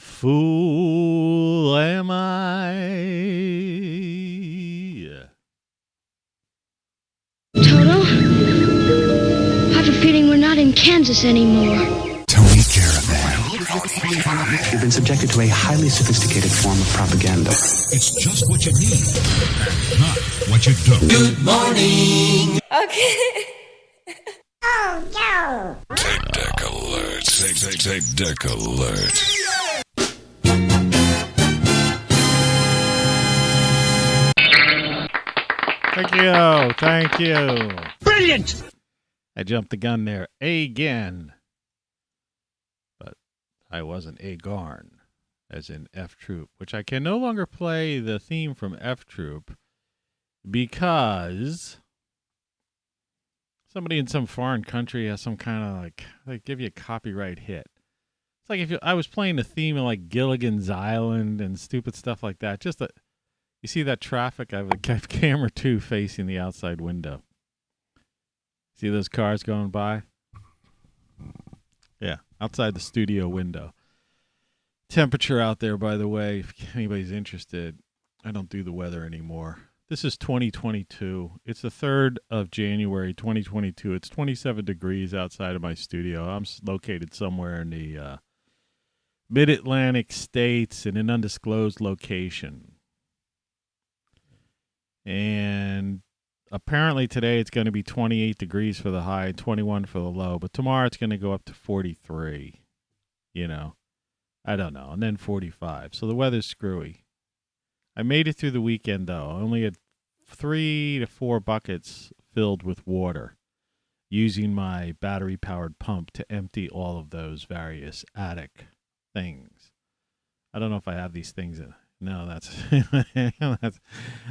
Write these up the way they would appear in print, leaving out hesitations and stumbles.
fool am I? Toto, I have a feeling we're not in Kansas anymore. Tony Caravan. You've been subjected to a highly sophisticated form of propaganda. It's just what you need, and not what you don't. Good morning. Okay. Oh, no. Take deck alert. Take deck alert. Thank you. Brilliant. I jumped the gun there again. But I wasn't a Garn, as in F Troop, which I can no longer play the theme from F Troop because somebody in some foreign country has some kind of like, they give you a copyright hit. It's like if I was playing the theme of like Gilligan's Island and stupid stuff like that. Just that, you see that traffic? I have camera 2 facing the outside window. See those cars going by? Yeah, outside the studio window. Temperature out there, by the way, if anybody's interested. I don't do the weather anymore. This is 2022. It's the 3rd of January, 2022. It's 27 degrees outside of my studio. I'm located somewhere in the mid-Atlantic states in an undisclosed location. And apparently today it's going to be 28 degrees for the high, 21 for the low. But tomorrow it's going to go up to 43. You know, I don't know. And then 45. So the weather's screwy. I made it through the weekend, though. I only had 3 to 4 buckets filled with water using my battery-powered pump to empty all of those various attic things. I don't know if I have these things in. No,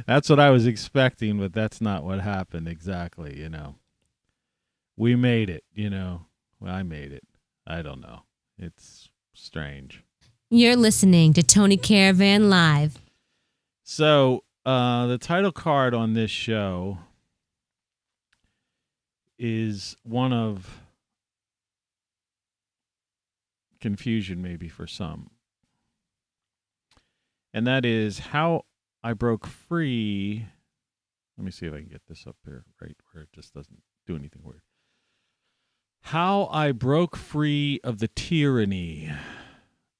that's what I was expecting, but that's not what happened exactly, you know. We made it, you know. Well, I made it. I don't know. It's strange. You're listening to Tony Caravan Live. So, the title card on this show is one of confusion maybe for some. And that is how I broke free. Let me see if I can get this up here right where it just doesn't do anything weird. How I broke free of the tyranny.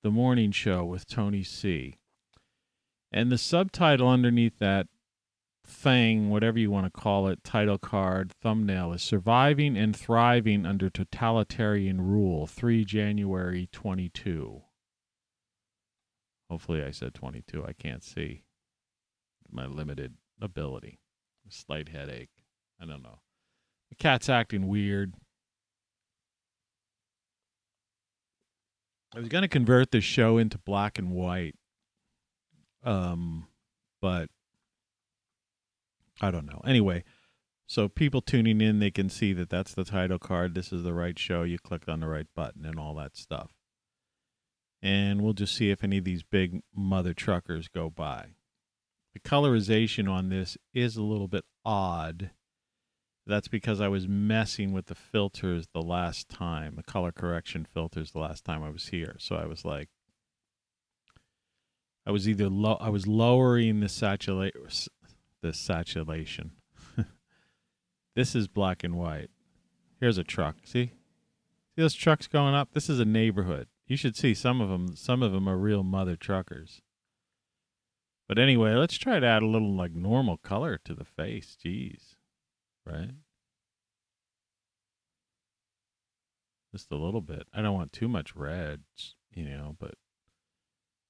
The morning show with Tony C. And the subtitle underneath that thing, whatever you want to call it, title card, thumbnail, is Surviving and Thriving Under Totalitarian Rule, 3 January 22. Hopefully I said 22. I can't see. My limited ability. A slight headache. I don't know. The cat's acting weird. I was going to convert this show into black and white. But I don't know. Anyway, so people tuning in, they can see that that's the title card. This is the right show. You clicked on the right button and all that stuff. And we'll just see if any of these big mother truckers go by. The colorization on this is a little bit odd. That's because I was messing with the filters the last time, the color correction filters the last time I was here. So I was like, I was lowering the saturation. This is black and white. Here's a truck. See those trucks going up? This is a neighborhood. You should see some of them. Some of them are real mother truckers. But anyway, let's try to add a little like normal color to the face. Jeez. Right? Just a little bit. I don't want too much red, you know, but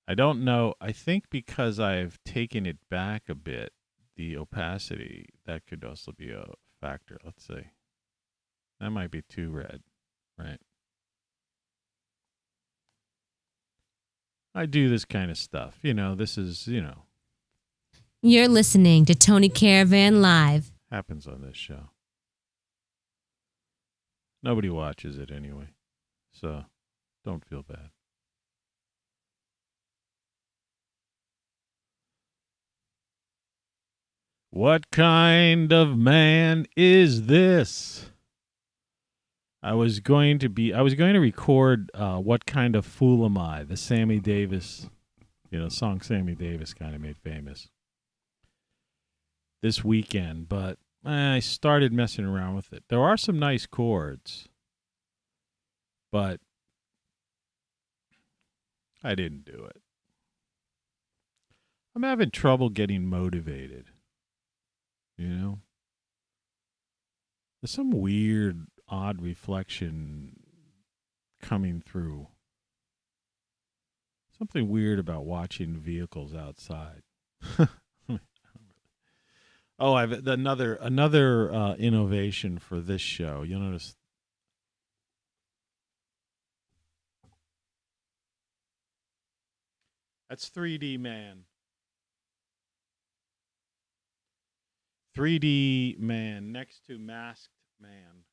I don't know. I think because I've taken it back a bit, the opacity, that could also be a factor. Let's see. That might be too red, right? I do this kind of stuff. You know, this is, you know. You're listening to Tony Caravan Live. Happens on this show. Nobody watches it anyway, so don't feel bad. What kind of man is this? I was going to record What Kind of Fool Am I? The Sammy Davis, song Sammy Davis kind of made famous this weekend, but I started messing around with it. There are some nice chords, but I didn't do it. I'm having trouble getting motivated. There's some weird, odd reflection coming through. Something weird about watching vehicles outside. Oh, I've another innovation for this show. You'll notice. That's 3D Man. 3D Man next to Masked Man.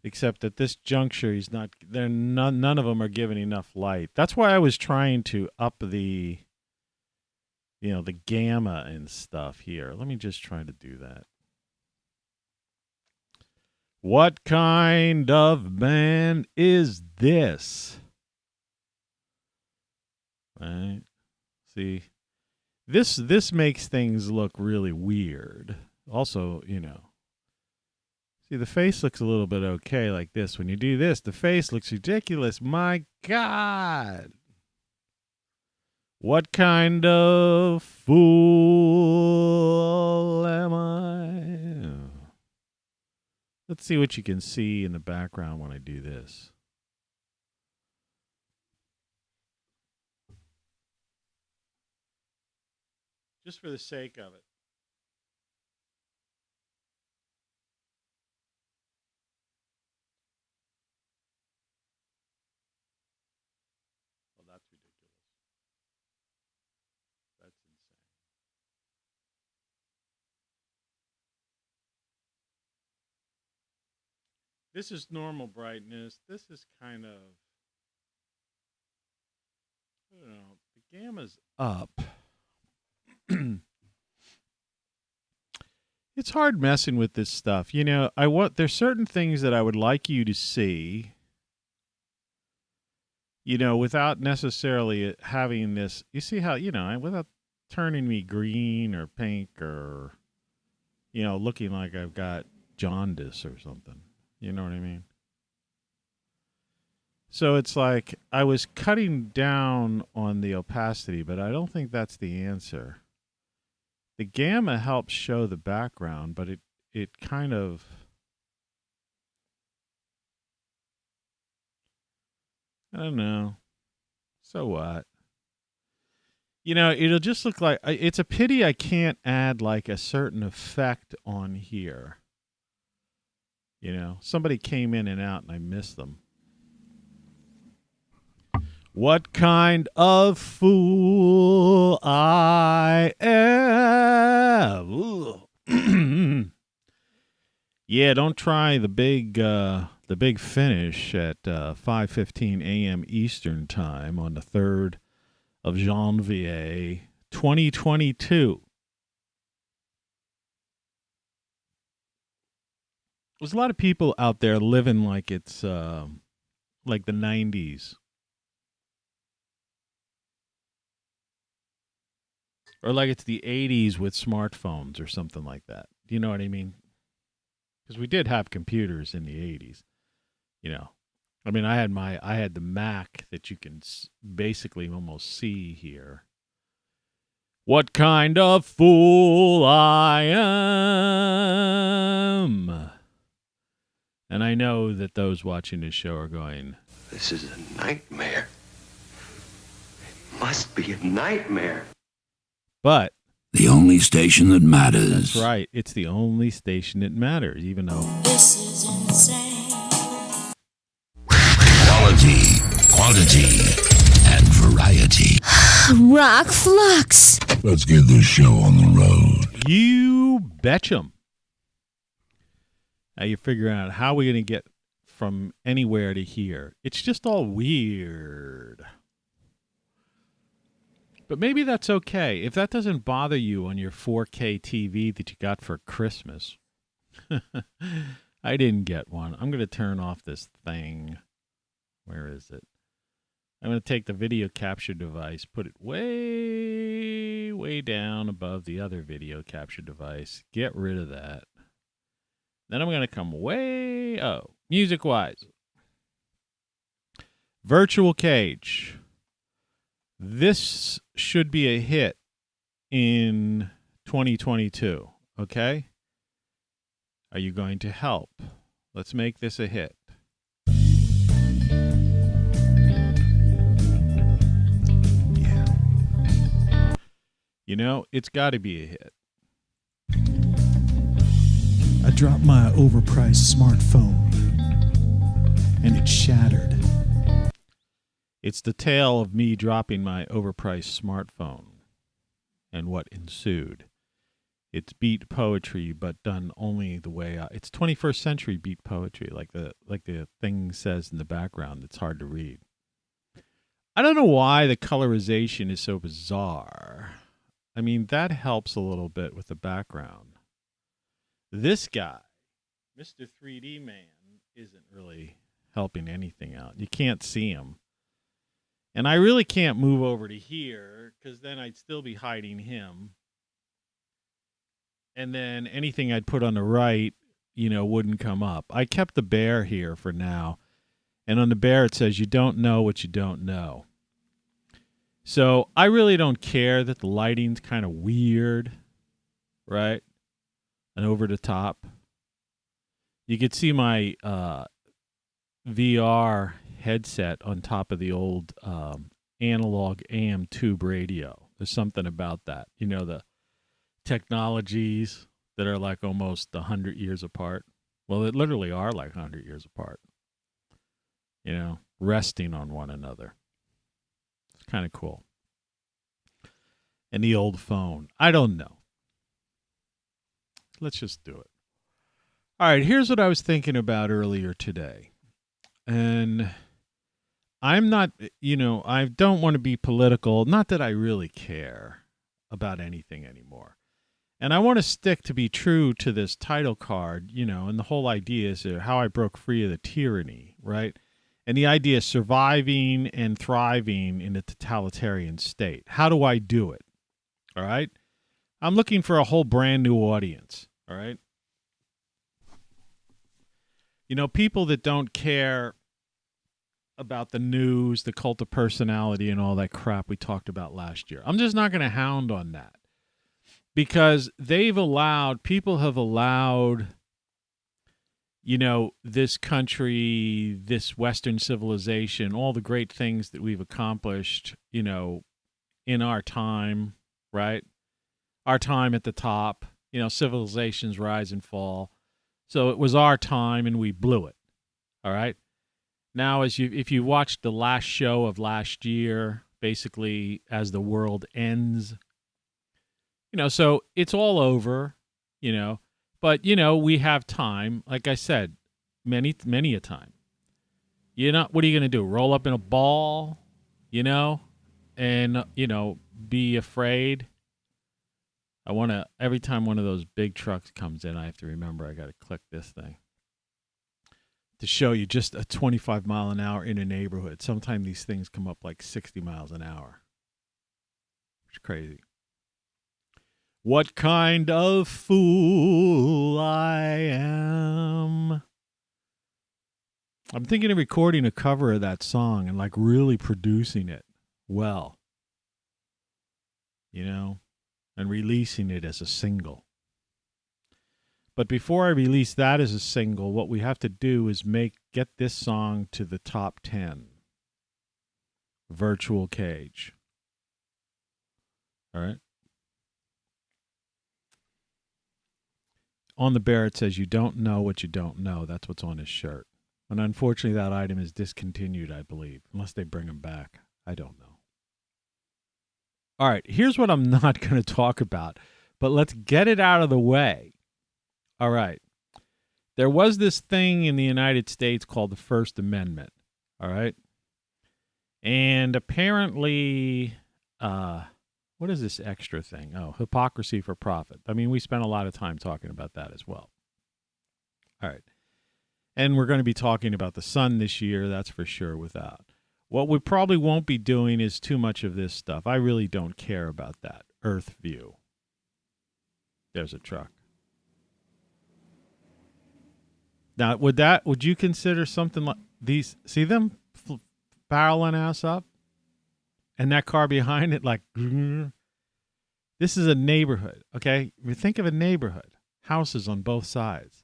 Except at this juncture, he's not. None of them are giving enough light. That's why I was trying to up the gamma and stuff here. Let me just try to do that. What kind of man is this? Right? See, this makes things look really weird. Also, see, the face looks a little bit okay like this. When you do this, the face looks ridiculous. My God. What kind of fool am I? Let's see what you can see in the background when I do this. Just for the sake of it. Well, that's ridiculous. That's insane. This is normal brightness. This is kind of, I don't know, the gamma's up. It's hard messing with this stuff. There's certain things that I would like you to see, without necessarily having this. You see how, without turning me green or pink or, looking like I've got jaundice or something. You know what I mean? So it's like I was cutting down on the opacity, but I don't think that's the answer. The gamma helps show the background, but it kind of, I don't know. So what? It'll just look like, it's a pity I can't add like a certain effect on here. Somebody came in and out and I missed them. What kind of fool I am. Yeah, don't try the big finish at 5:15 a.m. Eastern Time on the 3rd of Janvier, 2022. There's a lot of people out there living like it's like the 90s. Or like it's the 80s with smartphones or something like that. Do you know what I mean? Because we did have computers in the 80s. I mean, I had the Mac that you can basically almost see here. What kind of fool I am. And I know that those watching this show are going, this is a nightmare. It must be a nightmare. But the only station that matters. That's right. It's the only station that matters, even though This is insane. Quality, quantity, and variety. ROCKFLUX. Let's get this show on the road. you betch'em. Now you're figuring out how we're going to get from anywhere to here. It's just all weird. But maybe that's okay. If that doesn't bother you on your 4K TV that you got for Christmas, I didn't get one. I'm going to turn off this thing. Where is it? I'm going to take the video capture device, put it way, way down above the other video capture device. Get rid of that. Then I'm going to come music-wise. Virtual Cage. This should be a hit in 2022, okay? Are you going to help? Let's make this a hit. Yeah. You know, it's got to be a hit. I dropped my overpriced smartphone, and it shattered. It's the tale of me dropping my overpriced smartphone and what ensued. It's beat poetry, but done only the way it's 21st century beat poetry, like the thing says in the background. It's hard to read. I don't know why the colorization is so bizarre. I mean, that helps a little bit with the background. This guy, Mr. 3D Man, isn't really helping anything out. You can't see him. And I really can't move over to here because then I'd still be hiding him. And then anything I'd put on the right, wouldn't come up. I kept the bear here for now. And on the bear, it says, you don't know what you don't know. So I really don't care that the lighting's kind of weird, right? And over the top. You could see my VR headset on top of the old analog AM tube radio. There's something about that. The technologies that are like almost 100 years apart. Well, it literally are like 100 years apart. Resting on one another. It's kind of cool. And the old phone. I don't know. Let's just do it. All right, here's what I was thinking about earlier today. And I'm not, I don't want to be political. Not that I really care about anything anymore. And I want to stick to be true to this title card, and the whole idea is how I broke free of the tyranny, right? And the idea is surviving and thriving in a totalitarian state. How do I do it? All right? I'm looking for a whole brand new audience, all right? People that don't care about the news, the cult of personality, and all that crap we talked about last year. I'm just not going to hound on that. Because people have allowed, this country, this Western civilization, all the great things that we've accomplished, in our time, right? Our time at the top, civilizations rise and fall. So it was our time and we blew it, all right? Now, if you watched the last show of last year, basically as the world ends, so it's all over, but, we have time, like I said, many a time. What are you going to do? Roll up in a ball, and, be afraid? Every time one of those big trucks comes in, I have to remember I got to click this thing to show you just a 25 mile an hour in a neighborhood. Sometimes these things come up like 60 miles an hour. It's crazy. What kind of fool I am. I'm thinking of recording a cover of that song and like really producing it well, and releasing it as a single. But before I release that as a single, what we have to do is get this song to the top 10. Virtual Cage. All right. On the bear, it says, you don't know what you don't know. That's what's on his shirt. And unfortunately, that item is discontinued, I believe, unless they bring him back. I don't know. All right, here's what I'm not going to talk about, but let's get it out of the way. All right. There was this thing in the United States called the First Amendment. All right. And apparently, what is this extra thing? Oh, hypocrisy for profit. I mean, we spent a lot of time talking about that as well. All right. And we're going to be talking about the sun this year, that's for sure, without. What we probably won't be doing is too much of this stuff. I really don't care about that. Earth view. There's a truck. Now, would you consider something like these? See them barreling ass up? And that car behind it, like, this is a neighborhood, okay? If you think of a neighborhood, houses on both sides,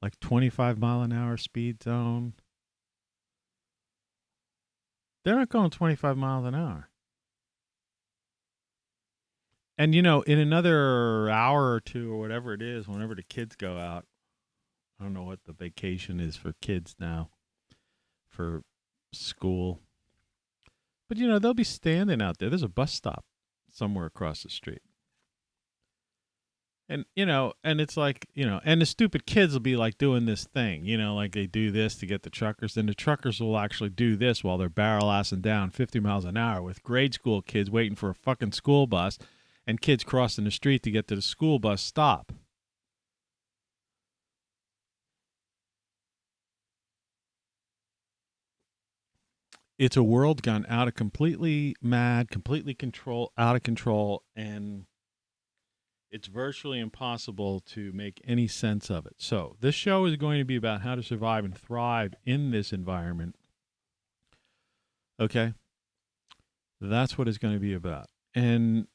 like 25-mile-an-hour speed zone. They're not going 25 miles an hour. And, you know, in another hour or two or whatever it is, whenever the kids go out, I don't know what the vacation is for kids now, for school. But, you know, they'll be standing out there. There's a bus stop somewhere across the street. And, you know, and it's like, you know, and the stupid kids will be like doing this thing, you know, like they do this to get the truckers. And the truckers will actually do this while they're barrel-assing down 50 miles an hour with grade school kids waiting for a fucking school bus and kids crossing the street to get to the school bus stop. It's a world gone out of completely mad, completely out of control, and it's virtually impossible to make any sense of it. So this show is going to be about how to survive and thrive in this environment. Okay? That's what it's going to be about. And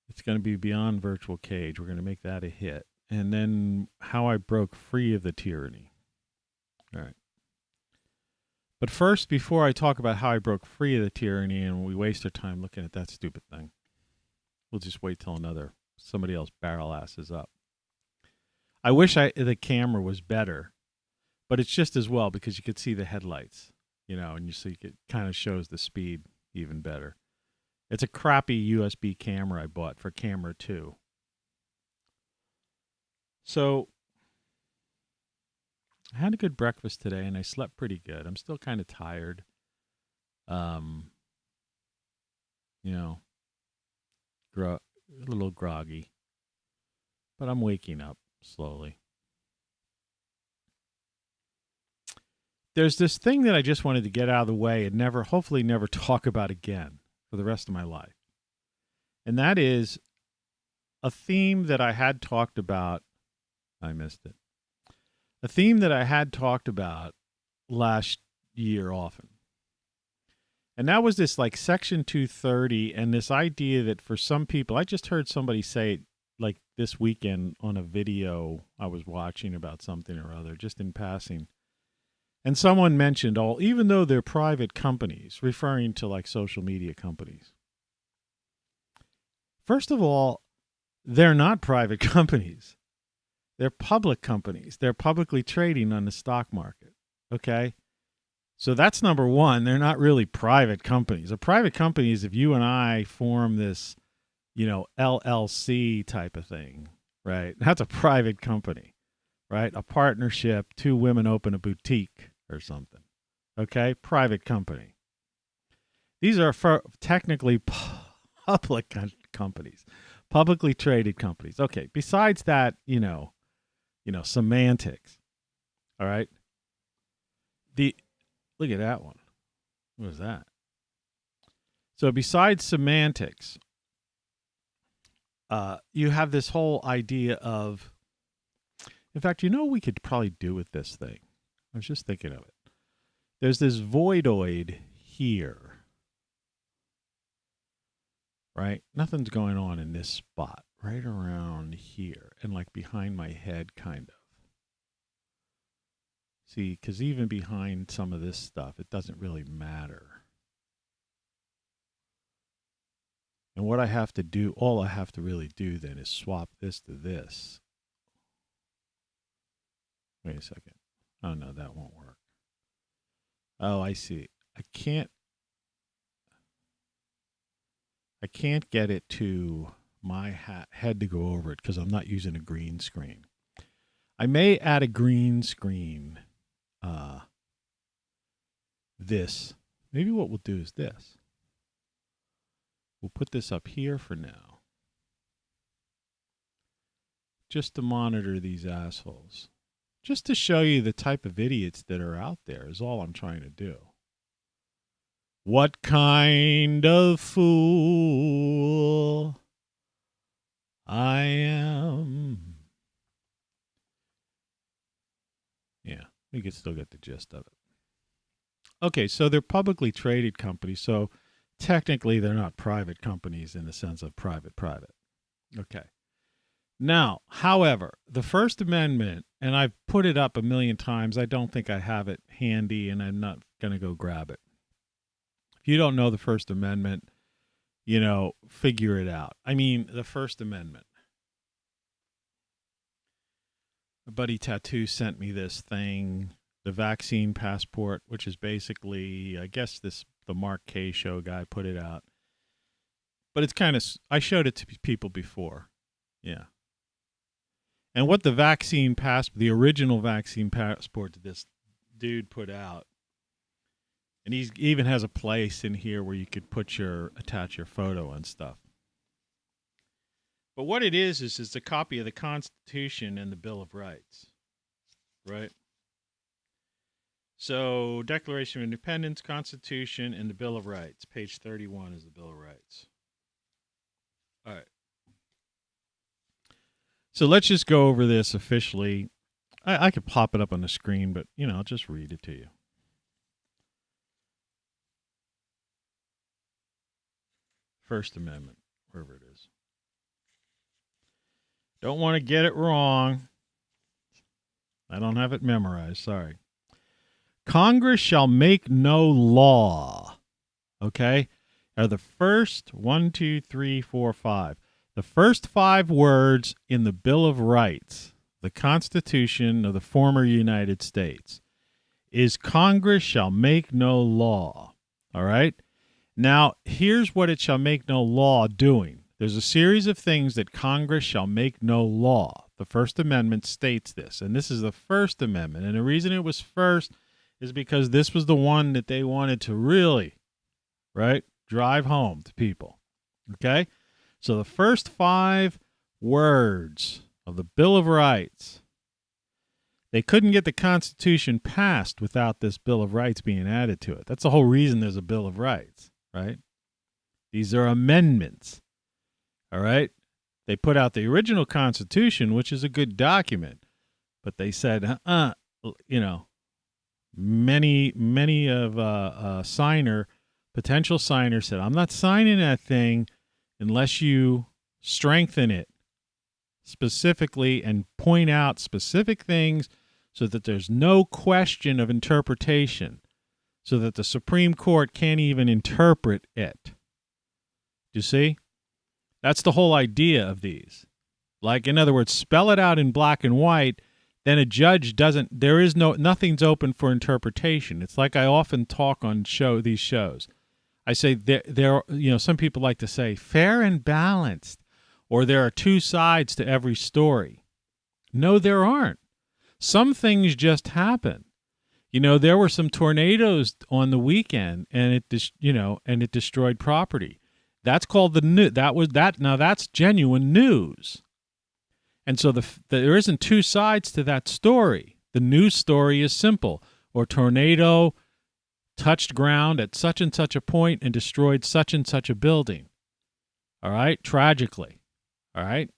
it's going to be beyond virtual cage. We're going to make that a hit. And then how I broke free of the tyranny. All right. But first, before I talk about how I broke free of the tyranny and we waste our time looking at that stupid thing, we'll just wait till somebody else barrel asses up. I wish the camera was better, but it's just as well because you could see the headlights, you know, and it kind of shows the speed even better. It's a crappy USB camera I bought for camera 2. So I had a good breakfast today, and I slept pretty good. I'm still kind of tired. You know, a little groggy. But I'm waking up slowly. There's this thing that I just wanted to get out of the way and hopefully never talk about again for the rest of my life. And that is a theme that I had talked about. I missed it. A theme that I had talked about last year often. And that was this like Section 230 and this idea that for some people, I just heard somebody say it like this weekend on a video I was watching about something or other, just in passing. And someone mentioned, even though they're private companies, referring to like social media companies. First of all, they're not private companies. They're public companies. They're publicly trading on the stock market. Okay? So that's number one. They're not really private companies. A private company is if you and I form this, you know, LLC type of thing, right? That's a private company, right? A partnership, 2 women open a boutique or something. Okay? Private company. These are technically public companies, publicly traded companies. Okay. Besides that, you know, semantics. All right. Look at that one. What was that? So besides semantics, you have this whole idea of, in fact, you know what we could probably do with this thing? I was just thinking of it. There's this voidoid here. Right? Nothing's going on in this spot. Right around here and like behind my head, kind of. See, because even behind some of this stuff, it doesn't really matter. And what I have to do, all I have to really do then is swap this to this. Wait a second. Oh, no, that won't work. Oh, I see. I can't get it to my head to go over it because I'm not using a green screen. I may add a green screen. Maybe what we'll do is this. We'll put this up here for now. just to monitor these assholes. Just to show you the type of idiots that are out there is all I'm trying to do. What kind of fool I am. Yeah, we can still get the gist of it. Okay, so they're publicly traded companies, so technically they're not private companies in the sense of private. Okay. Now, however, the First Amendment, and I've put it up a million times, I don't think I have it handy, and I'm not going to go grab it. If you don't know the First Amendment, figure it out. I mean, the First Amendment. My buddy Tattoo sent me this thing, the vaccine passport, which is basically, I guess the Mark K show guy put it out. But it's kind of, I showed it to people before. Yeah. And what the the original vaccine passport that this dude put out, and he even has a place in here where you could attach your photo and stuff. But what it is it's a copy of the Constitution and the Bill of Rights, right? So, Declaration of Independence, Constitution, and the Bill of Rights. Page 31 is the Bill of Rights. All right. So let's just go over this officially. I could pop it up on the screen, but, I'll just read it to you. First Amendment, wherever it is. Don't want to get it wrong. I don't have it memorized, sorry. Congress shall make no law. Okay? Are the first 1, 2, 3, 4, 5. The first 5 words in the Bill of Rights, the Constitution of the former United States, is Congress shall make no law. All right? Now, here's what it shall make no law doing. There's a series of things that Congress shall make no law. The First Amendment states this, and this is the First Amendment. And the reason it was first is because this was the one that they wanted to really, right, drive home to people. Okay? So the first 5 words of the Bill of Rights, they couldn't get the Constitution passed without this Bill of Rights being added to it. That's the whole reason there's a Bill of Rights, right? These are amendments, all right? They put out the original Constitution, which is a good document, but they said, many of potential signers said, I'm not signing that thing unless you strengthen it specifically and point out specific things so that there's no question of interpretation, so that the Supreme Court can't even interpret it. You see? That's the whole idea of these. Like, in other words, spell it out in black and white, then a judge nothing's open for interpretation. It's like I often talk on these shows. I say some people like to say fair and balanced, or there are 2 sides to every story. No, there aren't. Some things just happen. There were some tornadoes on the weekend, and it destroyed property. That's called the news. Now that's genuine news. And so there isn't 2 sides to that story. The news story is simple. Or tornado touched ground at such and such a point and destroyed such and such a building. All right? Tragically. All right?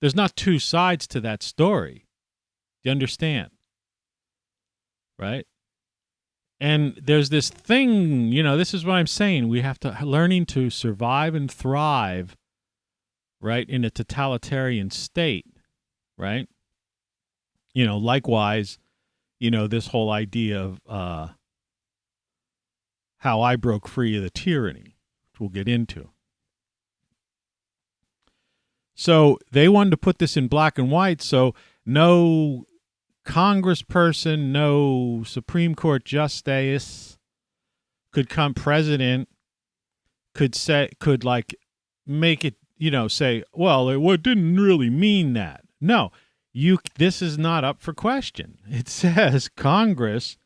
There's not 2 sides to that story. Do you understand? Right? And there's this thing, this is what I'm saying. We have to learning to survive and thrive, right, in a totalitarian state, right? Likewise, this whole idea of how I broke free of the tyranny, which we'll get into. So they wanted to put this in black and white, so no congressperson, no Supreme Court justice president could make it, say, well, it didn't really mean that. No, this is not up for question. It says Congress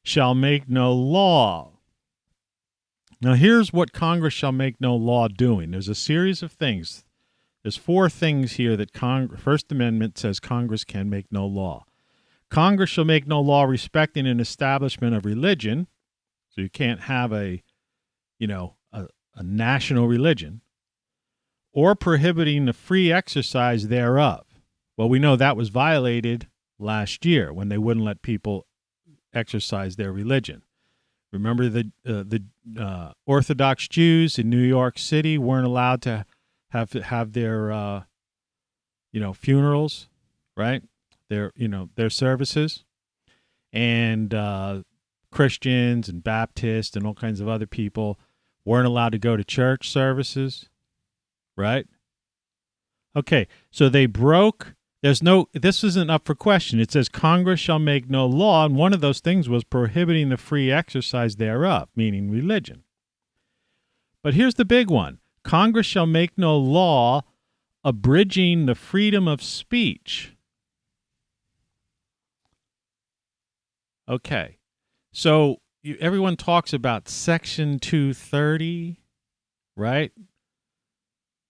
shall make no law. Now, here's what Congress shall make no law doing. There's a series of things There's 4 things here that First Amendment says Congress can make no law. Congress shall make no law respecting an establishment of religion. So you can't have a national religion, or prohibiting the free exercise thereof. Well, we know that was violated last year when they wouldn't let people exercise their religion. Remember the Orthodox Jews in New York City weren't allowed to have their funerals, right? Their services, and Christians and Baptists and all kinds of other people weren't allowed to go to church services, right? Okay, so they broke. This isn't up for question. It says Congress shall make no law, and one of those things was prohibiting the free exercise thereof, meaning religion. But here's the big one. Congress shall make no law abridging the freedom of speech. Okay, so everyone talks about Section 230, right?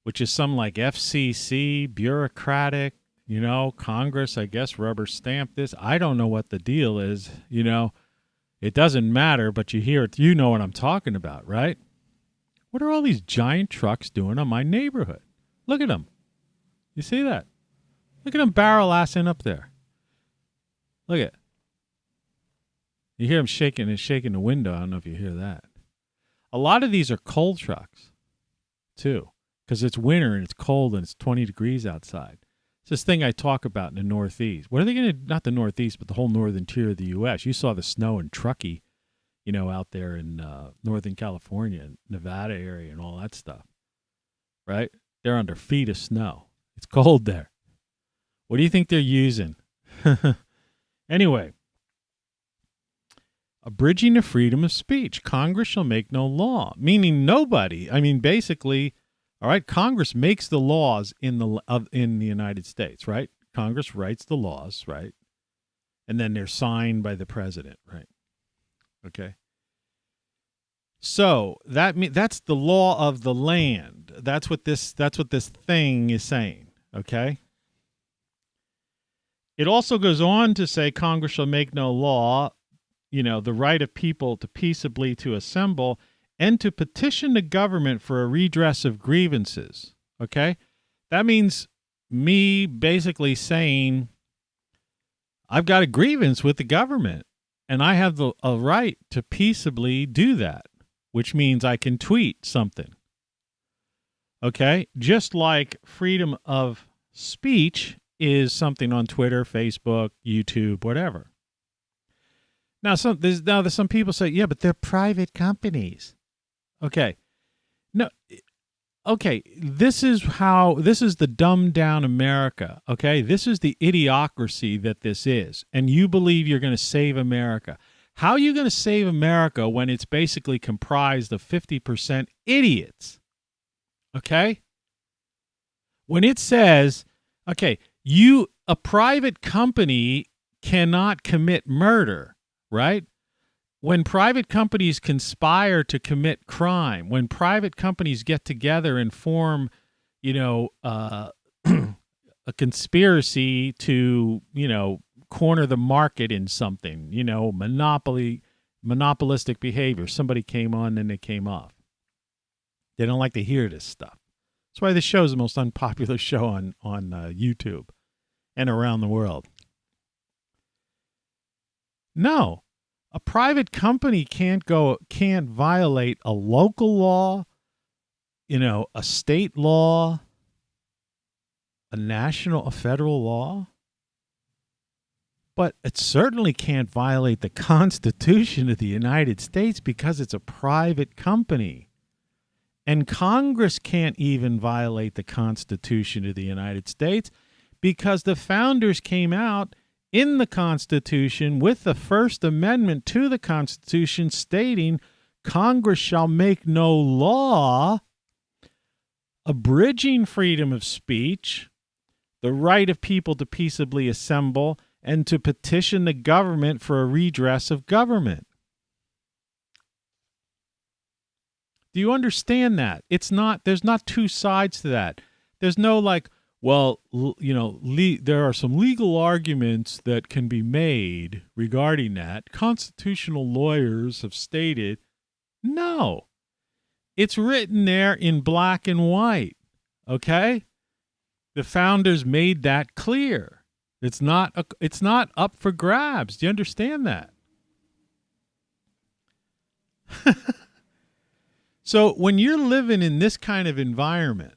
Which is some like FCC, bureaucratic, Congress, I guess, rubber stamp this. I don't know what the deal is, It doesn't matter, but you hear it. You know what I'm talking about, right? What are all these giant trucks doing on my neighborhood? Look at them. You see that? Look at them barrel-assing up there. Look at it. You hear them shaking the window. I don't know if you hear that. A lot of these are coal trucks, too, because it's winter and it's cold and it's 20 degrees outside. It's this thing I talk about in the Northeast. What are they going to, not the Northeast, but the whole northern tier of the U.S. You saw the snow in Truckee, out there in Northern California, and Nevada area and all that stuff, right? They're under feet of snow. It's cold there. What do you think they're using? Anyway. Abridging the freedom of speech. Congress shall make no law, meaning nobody. I mean, basically, all right, Congress makes the laws in the United States, right? Congress writes the laws, right? And then they're signed by the president, right? Okay. So that's the law of the land. That's what this thing is saying, okay? It also goes on to say Congress shall make no law, the right of people to peaceably to assemble and to petition the government for a redress of grievances. Okay? That means me basically saying I've got a grievance with the government and I have a right to peaceably do that, which means I can tweet something. Okay? Just like freedom of speech is something on Twitter, Facebook, YouTube, whatever. Now, there's some people say, yeah, but they're private companies. Okay. No. Okay. This is the dumbed down America. Okay. This is the idiocracy that this is. And you believe you're going to save America. How are you going to save America when it's basically comprised of 50% idiots? Okay. When it says, okay, a private company cannot commit murder. Right? When private companies conspire to commit crime, when private companies get together and form, a conspiracy to, corner the market in something, monopolistic behavior. Somebody came on, then they came off. They don't like to hear this stuff. That's why this show is the most unpopular show on YouTube and around the world. No, a private company can't violate a local law, a state law, a federal law, but it certainly can't violate the Constitution of the United States because it's a private company. And Congress can't even violate the Constitution of the United States because the founders came out in the Constitution with the First Amendment to the Constitution stating Congress shall make no law abridging freedom of speech, the right of people to peaceably assemble, and to petition the government for a redress of government. Do you understand that? There's not two sides to that. There's no like, well, there are some legal arguments that can be made regarding that. Constitutional lawyers have stated, no. It's written there in black and white, okay? The founders made that clear. It's not up for grabs. Do you understand that? So when you're living in this kind of environment,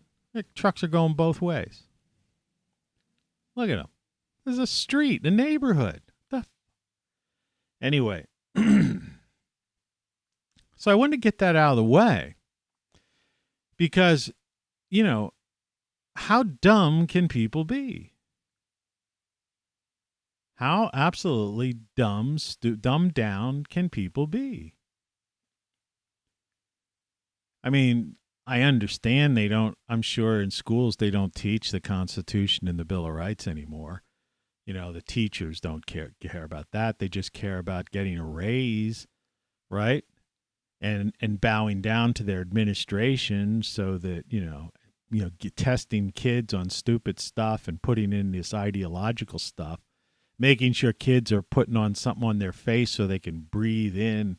trucks are going both ways. Look at them. There's a street, a neighborhood. Anyway, so I wanted to get that out of the way because, how dumb can people be? How absolutely dumbed down can people be? I mean, I understand I'm sure in schools they don't teach the Constitution and the Bill of Rights anymore. The teachers don't care about that. They just care about getting a raise, right? And bowing down to their administration so that, testing kids on stupid stuff and putting in this ideological stuff, making sure kids are putting on something on their face so they can breathe in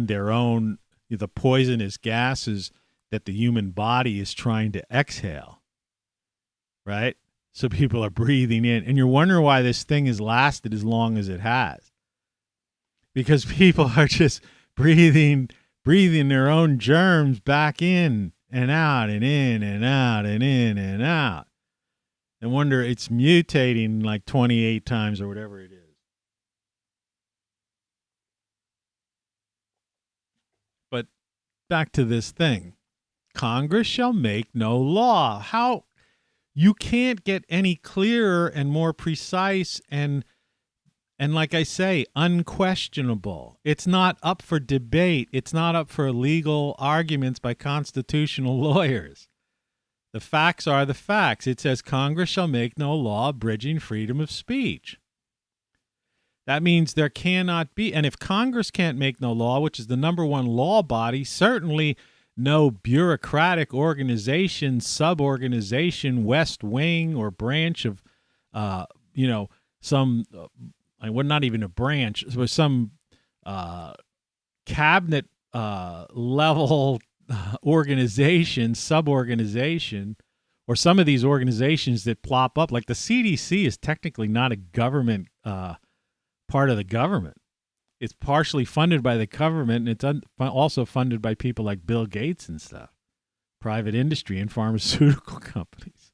their own, the poisonous gases that the human body is trying to exhale, right? So people are breathing in. And you're wondering why this thing has lasted as long as it has. Because people are just breathing their own germs back in and out and in and out and in and out. And wonder it's mutating like 28 times or whatever it is. But back to this thing. Congress shall make no law. How? You can't get any clearer and more precise and like I say, unquestionable. It's not up for debate. It's not up for legal arguments by constitutional lawyers. The facts are the facts. It says Congress shall make no law abridging freedom of speech. That means there cannot be, and if Congress can't make no law, which is the number one law body, certainly no bureaucratic organization, sub-organization, West Wing, or branch of, not even a branch, it was some cabinet level organization, sub-organization, or some of these organizations that plop up. Like the CDC is technically not a government part of the government. It's partially funded by the government, and it's also funded by people like Bill Gates and stuff, private industry and pharmaceutical companies.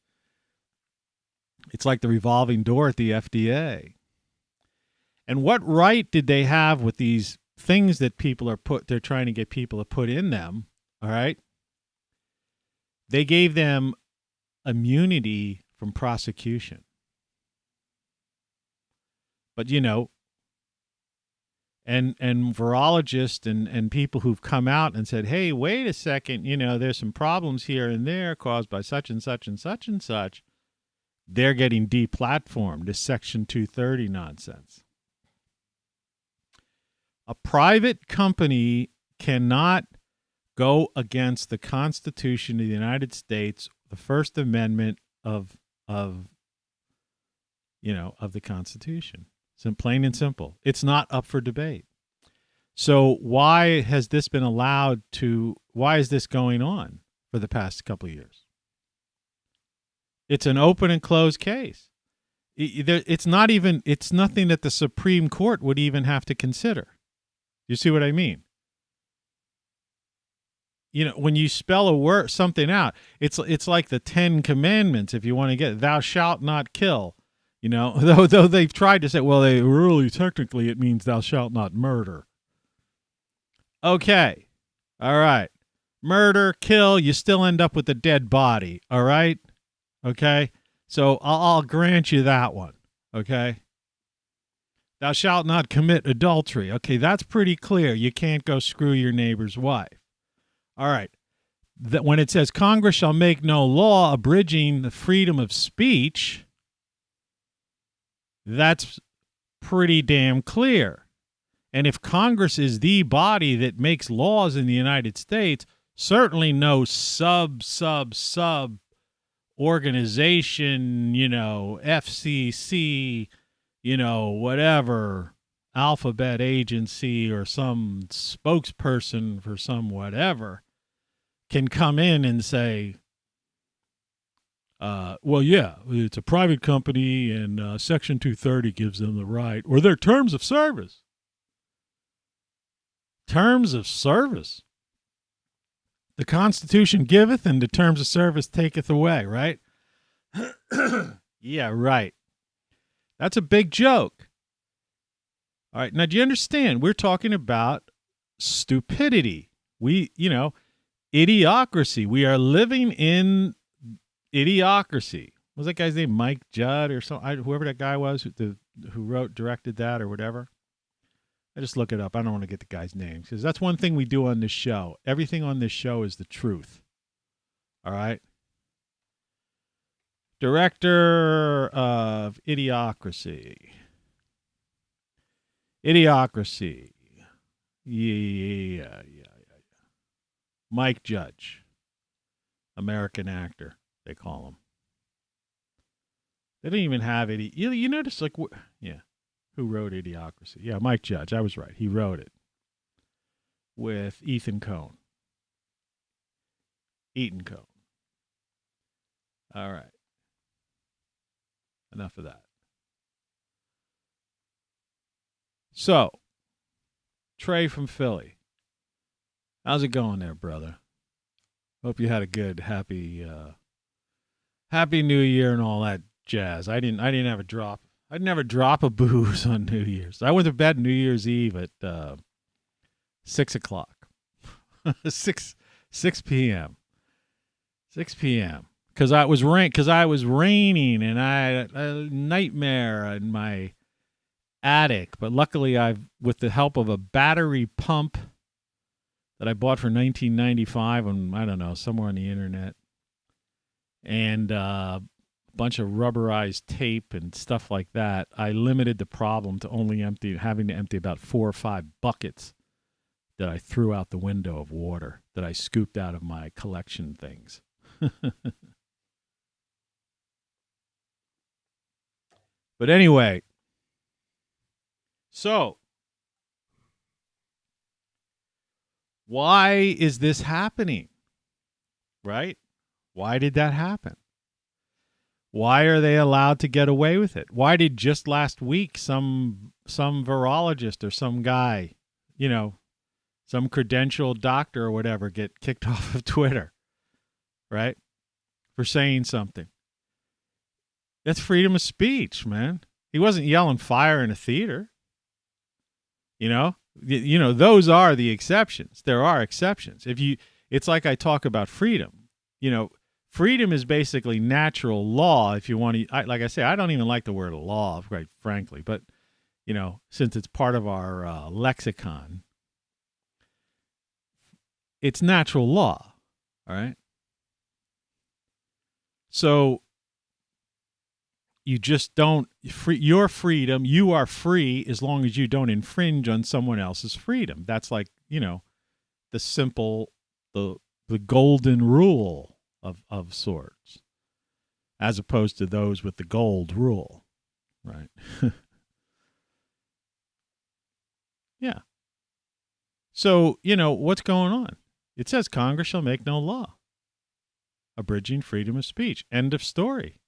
It's like the revolving door at the FDA. And what right did they have with these things that they're trying to get people to put in them, all right? They gave them immunity from prosecution. But, and virologists and people who've come out and said, hey, wait a second, there's some problems here and there caused by such and such and such and such, they're getting deplatformed, this Section 230 nonsense. A private company cannot go against the Constitution of the United States, the First Amendment of the Constitution. Plain and simple. It's not up for debate. So why is this going on for the past couple of years? It's an open and closed case. It's nothing that the Supreme Court would even have to consider. You see what I mean? When you spell something out, it's like the 10 Commandments. If you want to get, thou shalt not kill. Though they've tried to say, well, technically it means thou shalt not murder. Okay. All right. Murder, kill, you still end up with a dead body. All right. Okay. So I'll grant you that one. Okay. Thou shalt not commit adultery. Okay. That's pretty clear. You can't go screw your neighbor's wife. All right. When it says Congress shall make no law abridging the freedom of speech, that's pretty damn clear. And if Congress is the body that makes laws in the United States, certainly no sub organization, FCC, whatever, alphabet agency or some spokesperson for some whatever can come in and say, well, yeah, it's a private company and Section 230 gives them the right, or their terms of service. Terms of service. The Constitution giveth and the terms of service taketh away, right? Yeah, right. That's a big joke. All right, now do you understand? We're talking about stupidity. Idiocracy. We are living in idiocracy. What was that guy's name? Mike Judd or something? Whoever that guy was who directed that or whatever. I just look it up. I don't want to get the guy's name because that's one thing we do on this show. Everything on this show is the truth. All right? Director of Idiocracy. Idiocracy. Yeah. Mike Judge. American actor, they call him. They didn't even have any. You notice, yeah. Who wrote Idiocracy? Yeah, Mike Judge. I was right. He wrote it with Ethan Coen. All right. Enough of that. So, Trey from Philly. How's it going there, brother? Hope you had a good, happy New Year and all that jazz. I didn't have a drop. I'd never drop a booze on New Year's. I went to bed New Year's Eve at 6 o'clock. 6 p.m. 6 p.m. Because I was raining and I had a nightmare in my attic. But luckily, with the help of a battery pump that I bought for $19.95 on, I don't know, somewhere on the internet, and bunch of rubberized tape and stuff like that, I limited the problem to only having to empty about 4 or 5 buckets that I threw out the window of water that I scooped out of my collection things. But anyway, so why is this happening? Right? Why did that happen? Why are they allowed to get away with it? Why did just last week some virologist or some guy, some credentialed doctor or whatever get kicked off of Twitter, right? For saying something. That's freedom of speech, man. He wasn't yelling fire in a theater. Those are the exceptions. There are exceptions. It's like I talk about freedom, Freedom is basically natural law. If you want to, like I say, I don't even like the word law, quite frankly. But, since it's part of our lexicon, it's natural law. All right. So you just don't your freedom. You are free as long as you don't infringe on someone else's freedom. That's like, the simple, the golden rule of sorts, as opposed to those with the gold rule, right? Yeah. So, what's going on? It says Congress shall make no law abridging freedom of speech. End of story.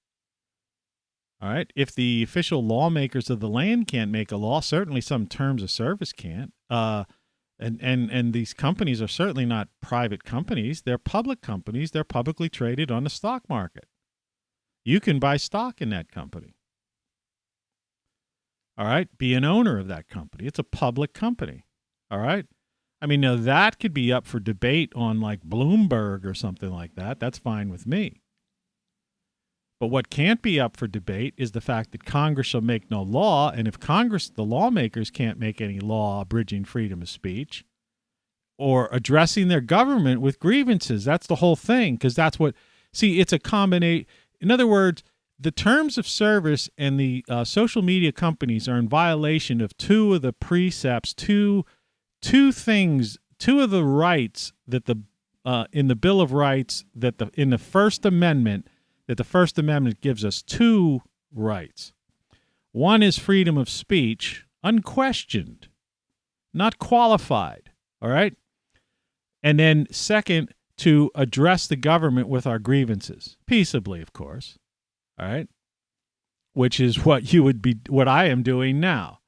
All right. If the official lawmakers of the land can't make a law, certainly some terms of service can't. And these companies are certainly not private companies. They're public companies. They're publicly traded on the stock market. You can buy stock in that company. All right? Be an owner of that company. It's a public company. All right? I mean, now that could be up for debate on like Bloomberg or something like that. That's fine with me. But what can't be up for debate is the fact that Congress shall make no law, and if the lawmakers can't make any law abridging freedom of speech or addressing their government with grievances, that's the whole thing, because it's a combination. In other words, the terms of service and the social media companies are in violation of two of the precepts, two things, two of the rights that in the Bill of Rights, that in the First Amendment, that the First Amendment gives us two rights. One is freedom of speech, unquestioned, not qualified, all right? And then second, to address the government with our grievances, peaceably, of course, all right? Which is what I am doing now,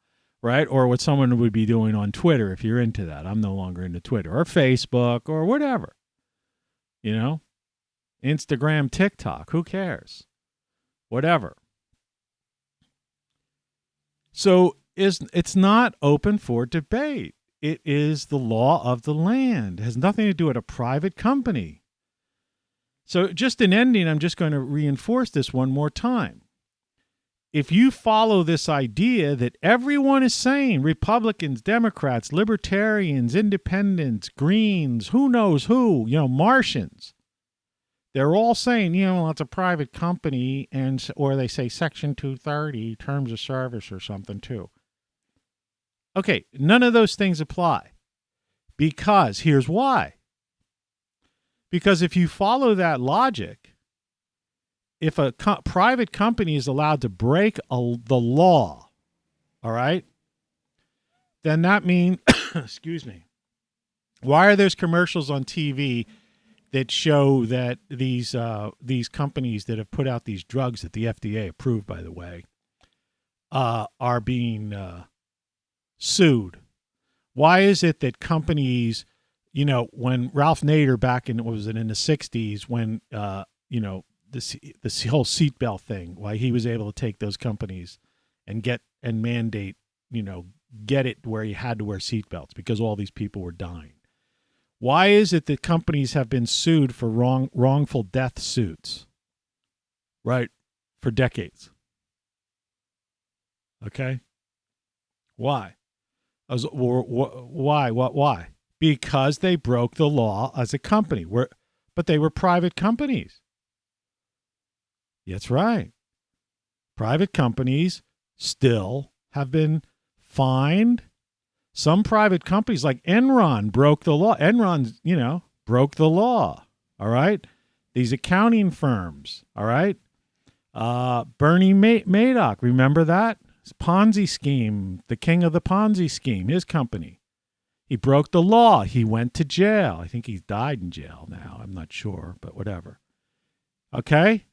right? Or what someone would be doing on Twitter if you're into that. I'm no longer into Twitter or Facebook or whatever, Instagram, TikTok, who cares? Whatever. So it's not open for debate. It is the law of the land. It has nothing to do with a private company. So just in ending, I'm just going to reinforce this one more time. If you follow this idea that everyone is saying, Republicans, Democrats, Libertarians, Independents, Greens, who knows who, Martians, they're all saying, it's a private company, or they say Section 230, terms of service or something too. Okay, none of those things apply. Because here's why. Because if you follow that logic, if a private company is allowed to break the law, all right, then that means, excuse me, why are there commercials on TV that show that these companies that have put out these drugs that the FDA approved, by the way, are being sued? Why is it that companies, when Ralph Nader back in the 60s, when this whole seatbelt thing, why he was able to take those companies and mandate, get it where you had to wear seatbelts because all these people were dying. Why is it that companies have been sued for wrongful death suits, right, for decades? Okay, why? Why? Because they broke the law as a company. But they were private companies. That's right. Private companies still have been fined. Some private companies like Enron broke the law. Enron, broke the law. All right. These accounting firms. All right. Bernie Madoff. Remember that? His Ponzi scheme, the king of the Ponzi scheme, his company. He broke the law. He went to jail. I think he's died in jail now. I'm not sure, but whatever. Okay.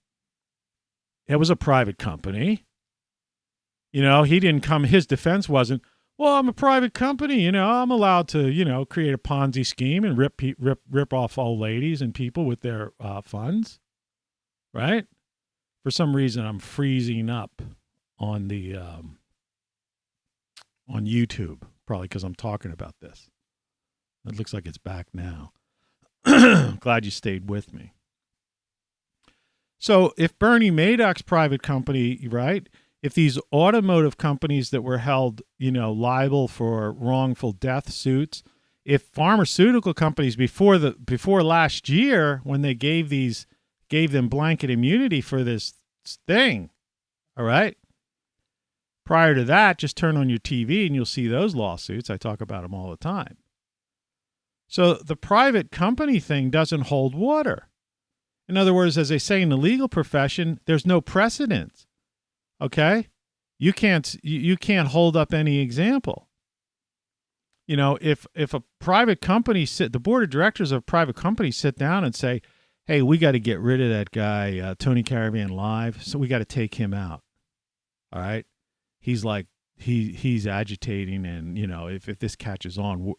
It was a private company. He didn't come, his defense wasn't, well, I'm a private company, I'm allowed to, create a Ponzi scheme and rip off old ladies and people with their funds, right? For some reason, I'm freezing up on the on YouTube, probably because I'm talking about this. It looks like it's back now. Glad you stayed with me. So if Bernie Madoff's private company, right? If these automotive companies that were held, liable for wrongful death suits, if pharmaceutical companies before last year, when they gave them blanket immunity for this thing, all right? Prior to that, just turn on your TV and you'll see those lawsuits. I talk about them all the time. So the private company thing doesn't hold water. In other words, as they say in the legal profession, there's no precedent. Okay? You can't hold up any example. If a private company the board of directors of a private company sit down and say, hey, we got to get rid of that guy, Tony Caravan Live, so we got to take him out. All right? He's like, he's agitating, and, if this catches on,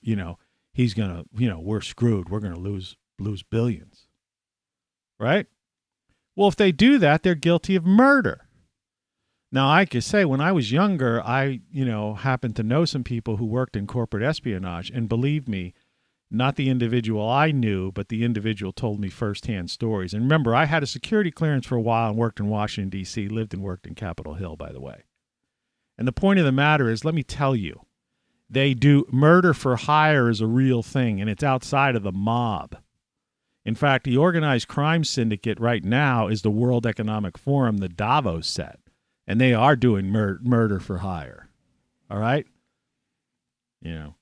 he's going to, we're screwed. We're going to lose billions. Right? Well, if they do that, they're guilty of murder. Now, I could say when I was younger, I, happened to know some people who worked in corporate espionage. And believe me, not the individual I knew, but the individual told me firsthand stories. And remember, I had a security clearance for a while and worked in Washington, D.C., lived and worked in Capitol Hill, by the way. And the point of the matter is, let me tell you, they do murder for hire is a real thing, and it's outside of the mob. In fact, the organized crime syndicate right now is the World Economic Forum, the Davos set. And they are doing murder for hire. All right? In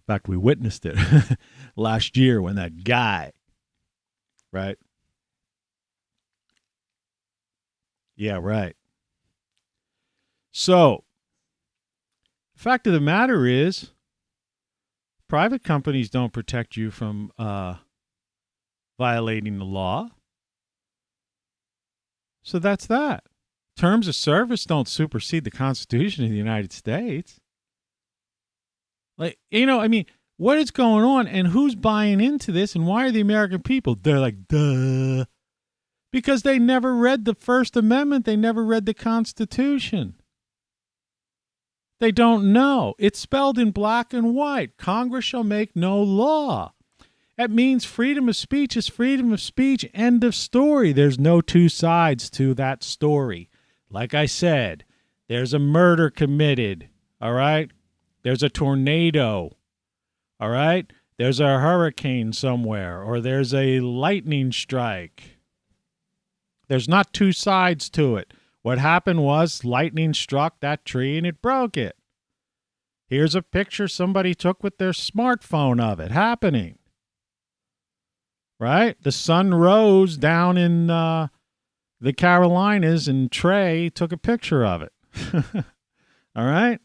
fact, we witnessed it last year when that guy right? Yeah, right. So, fact of the matter is, private companies don't protect you from violating the law. So that's that. Terms of service don't supersede the Constitution of the United States. Like, I mean, what is going on and who's buying into this and why are the American people? They're like, duh. Because they never read the First Amendment. They never read the Constitution. They don't know. It's spelled in black and white. Congress shall make no law. That means freedom of speech is freedom of speech. End of story. There's no two sides to that story. Like I said, there's a murder committed. All right? There's a tornado. All right? There's a hurricane somewhere, or there's a lightning strike. There's not two sides to it. What happened was lightning struck that tree and it broke it. Here's a picture somebody took with their smartphone of it happening. Right? The sun rose down in the Carolinas and Trey took a picture of it. All right?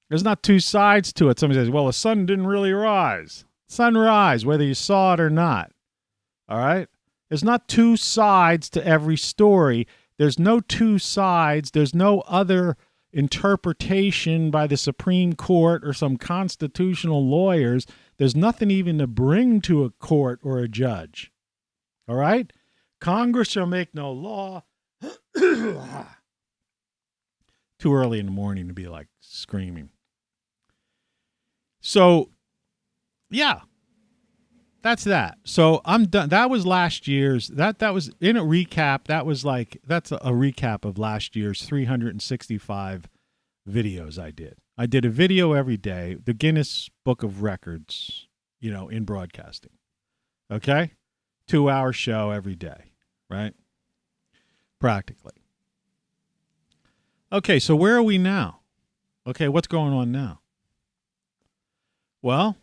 There's not two sides to it. Somebody says, well, the sun didn't really rise. Sunrise, whether you saw it or not. All right? There's not two sides to every story. There's no two sides. There's no other interpretation by the Supreme Court or some constitutional lawyers. There's nothing even to bring to a court or a judge. All right? Congress shall make no law. Too early in the morning to be like screaming. So, yeah. That's that. So I'm done. That was last year's. That was in a recap. That's a recap of last year's 365 videos I did. I did a video every day. The Guinness Book of Records, in broadcasting. Okay? 2-hour show every day, right? Practically. Okay, so where are we now? Okay, what's going on now? Well,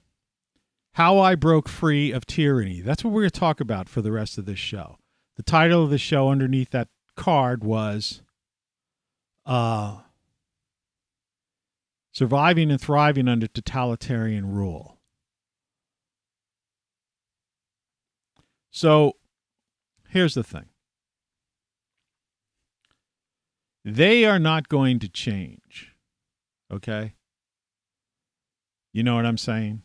how I broke free of tyranny. That's what we're going to talk about for the rest of this show. The title of the show underneath that card was Surviving and Thriving Under Totalitarian Rule. So, here's the thing. They are not going to change. Okay? You know what I'm saying?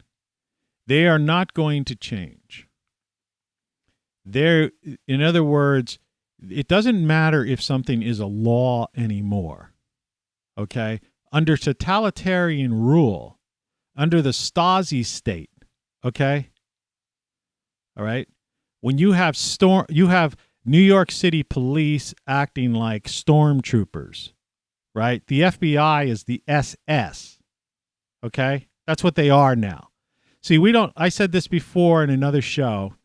They are not going to change. In other words, it doesn't matter if something is a law anymore. Okay? Under totalitarian rule, under the Stasi State, okay? All right? When you have New York City police acting like stormtroopers, right? The FBI is the SS. Okay? That's what they are now. See, I said this before in another show.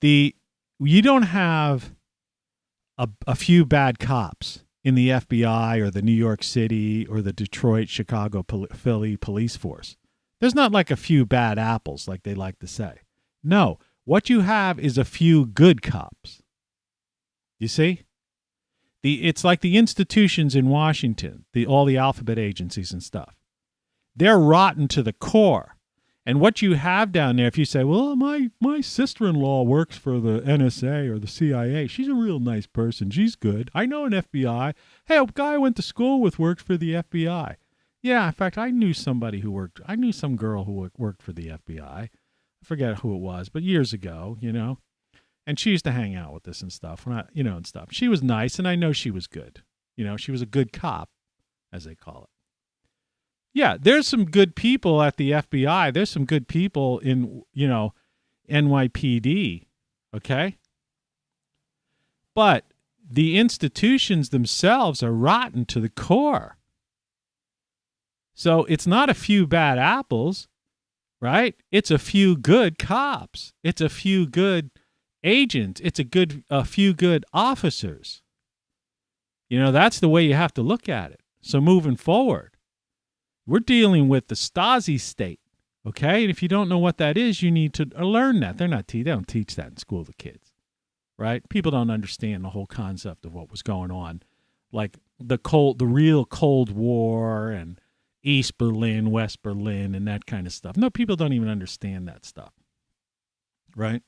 You don't have a few bad cops in the FBI or the New York City or the Detroit, Chicago, Philly police force. There's not like a few bad apples like they like to say. No, what you have is a few good cops. You see? It's like the institutions in Washington, all the alphabet agencies and stuff. They're rotten to the core. And what you have down there, if you say, well, my sister-in-law works for the NSA or the CIA. She's a real nice person. She's good. I know an FBI. Hey, a guy I went to school with works for the FBI. Yeah, in fact, I knew some girl who worked for the FBI. I forget who it was, but years ago, And she used to hang out with us and stuff, and stuff. She was nice, and I know she was good. She was a good cop, as they call it. Yeah, there's some good people at the FBI. There's some good people in, NYPD, okay? But the institutions themselves are rotten to the core. So it's not a few bad apples, right? It's a few good cops. It's a few good agents. It's a few good officers. That's the way you have to look at it. So moving forward, we're dealing with the Stasi State, okay? And if you don't know what that is, you need to learn that. They don't teach that in school to kids. right? People don't understand the whole concept of what was going on, like the real Cold War and East Berlin, West Berlin, and that kind of stuff. No, people don't even understand that stuff, right?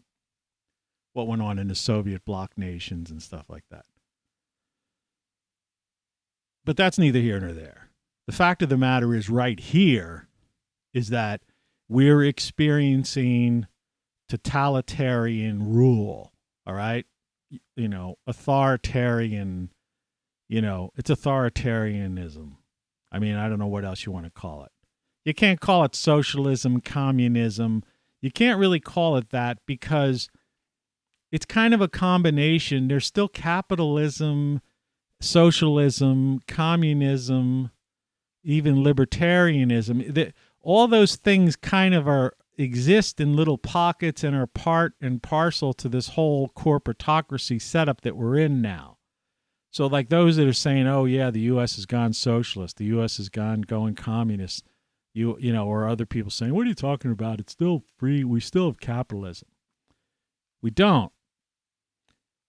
What went on in the Soviet bloc nations and stuff like that. But that's neither here nor there. The fact of the matter is, right here is that we're experiencing totalitarian rule, all right? Authoritarian, it's authoritarianism. I mean, I don't know what else you want to call it. You can't call it socialism, communism. You can't really call it that because it's kind of a combination. There's still capitalism, socialism, communism, even libertarianism. All those things kind of exist in little pockets and are part and parcel to this whole corporatocracy setup that we're in now. So like those that are saying, oh yeah, the U.S. has gone socialist, the U.S. has going communist, or other people saying, what are you talking about? It's still free. We still have capitalism. We don't.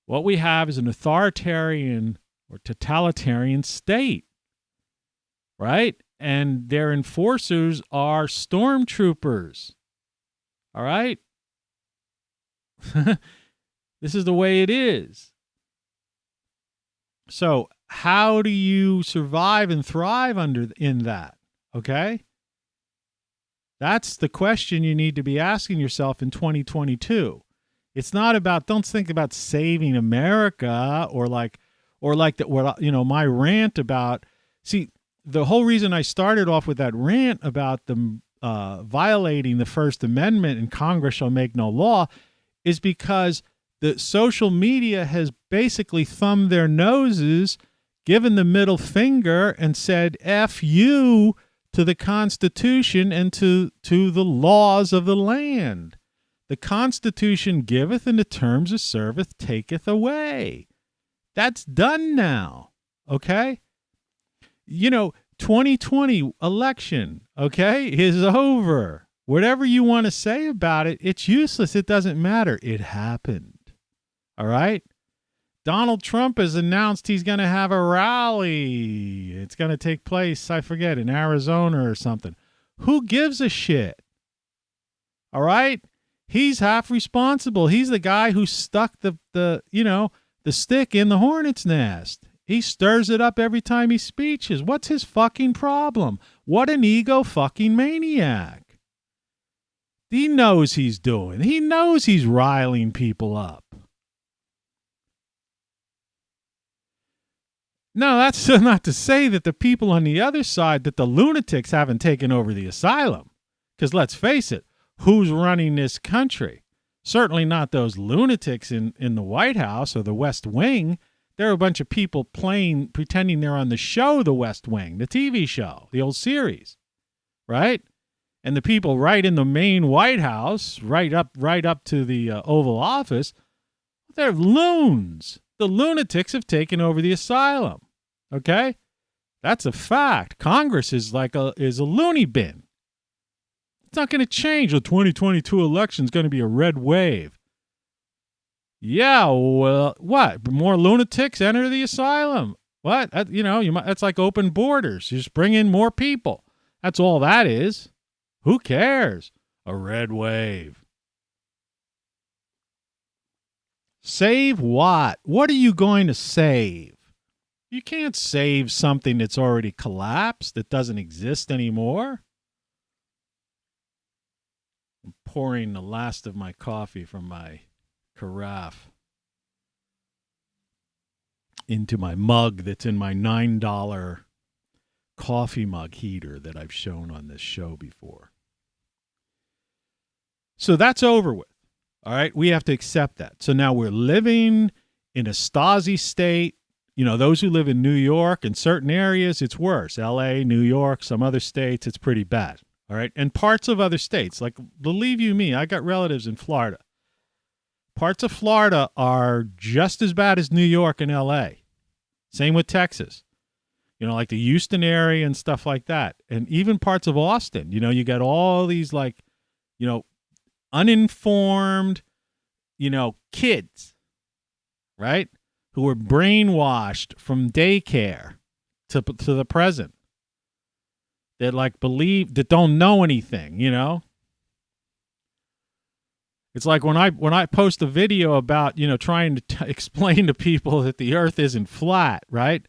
What we have is an authoritarian or totalitarian state, right? And their enforcers are stormtroopers. All right? This is the way it is. So how do you survive and thrive in that? Okay? That's the question you need to be asking yourself in 2022. It's not about, don't think about saving America or my rant about, see, the whole reason I started off with that rant about them violating the First Amendment and Congress shall make no law is because the social media has basically thumbed their noses, given the middle finger, and said F you to the Constitution and to the laws of the land. The Constitution giveth, and the terms of service taketh away. That's done now, okay? 2020 election, okay, is over. Whatever you want to say about it, it's useless. It doesn't matter. It happened. All right? Donald Trump has announced he's going to have a rally. It's going to take place, I forget, in Arizona or something. Who gives a shit? All right? He's half responsible. He's the guy who stuck the stick in the hornet's nest. He stirs it up every time he speeches. What's his fucking problem? What an ego fucking maniac. He knows he's doing. He knows he's riling people up. No, that's not to say that the people on the other side, that the lunatics haven't taken over the asylum. Because let's face it, who's running this country? Certainly not those lunatics in the White House or the West Wing. There are a bunch of people pretending they're on the show, The West Wing, the TV show, the old series, right? And the people right in the main White House, right up to the Oval Office, they're loons. The lunatics have taken over the asylum, okay? That's a fact. Congress is is a loony bin. It's not going to change. The 2022 election is going to be a red wave. Yeah, well, what? More lunatics enter the asylum. What? That's like open borders. You just bring in more people. That's all that is. Who cares? A red wave. Save what? What are you going to save? You can't save something that's already collapsed, that doesn't exist anymore. I'm pouring the last of my coffee from my carafe into my mug that's in my $9 coffee mug heater that I've shown on this show before. So that's over with. All right, we have to accept that. So now we're living in a Stasi state. Those who live in New York, in certain areas, it's worse. LA, New York, some other states, it's pretty bad. All right, and parts of other states, like, believe you me, I got relatives in Florida. Parts of Florida are just as bad as New York and LA. Same with Texas. Like the Houston area and stuff like that. And even parts of Austin. You got all these uninformed, kids right? Who were brainwashed from daycare to the present. That like believe, that don't know anything, you know? It's like when I post a video about, you know, trying to explain to people that the earth isn't flat, right?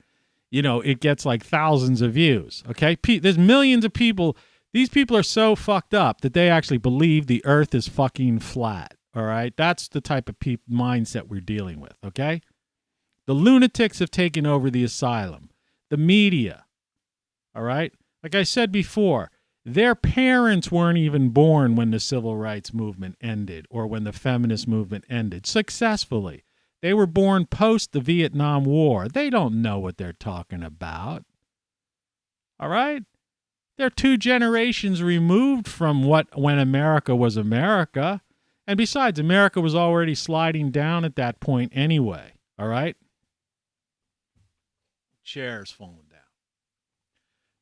You know, it gets like thousands of views, okay? There's millions of people. These people are so fucked up that they actually believe the earth is fucking flat, all right? That's the type of mindset we're dealing with, okay? The lunatics have taken over the asylum, the media, all right? Like I said before, their parents weren't even born when the civil rights movement ended or when the feminist movement ended successfully. They were born post the Vietnam War. They don't know what they're talking about. All right? They're 2 generations removed from when America was America. And besides, America was already sliding down at that point anyway. All right? Chair's falling down.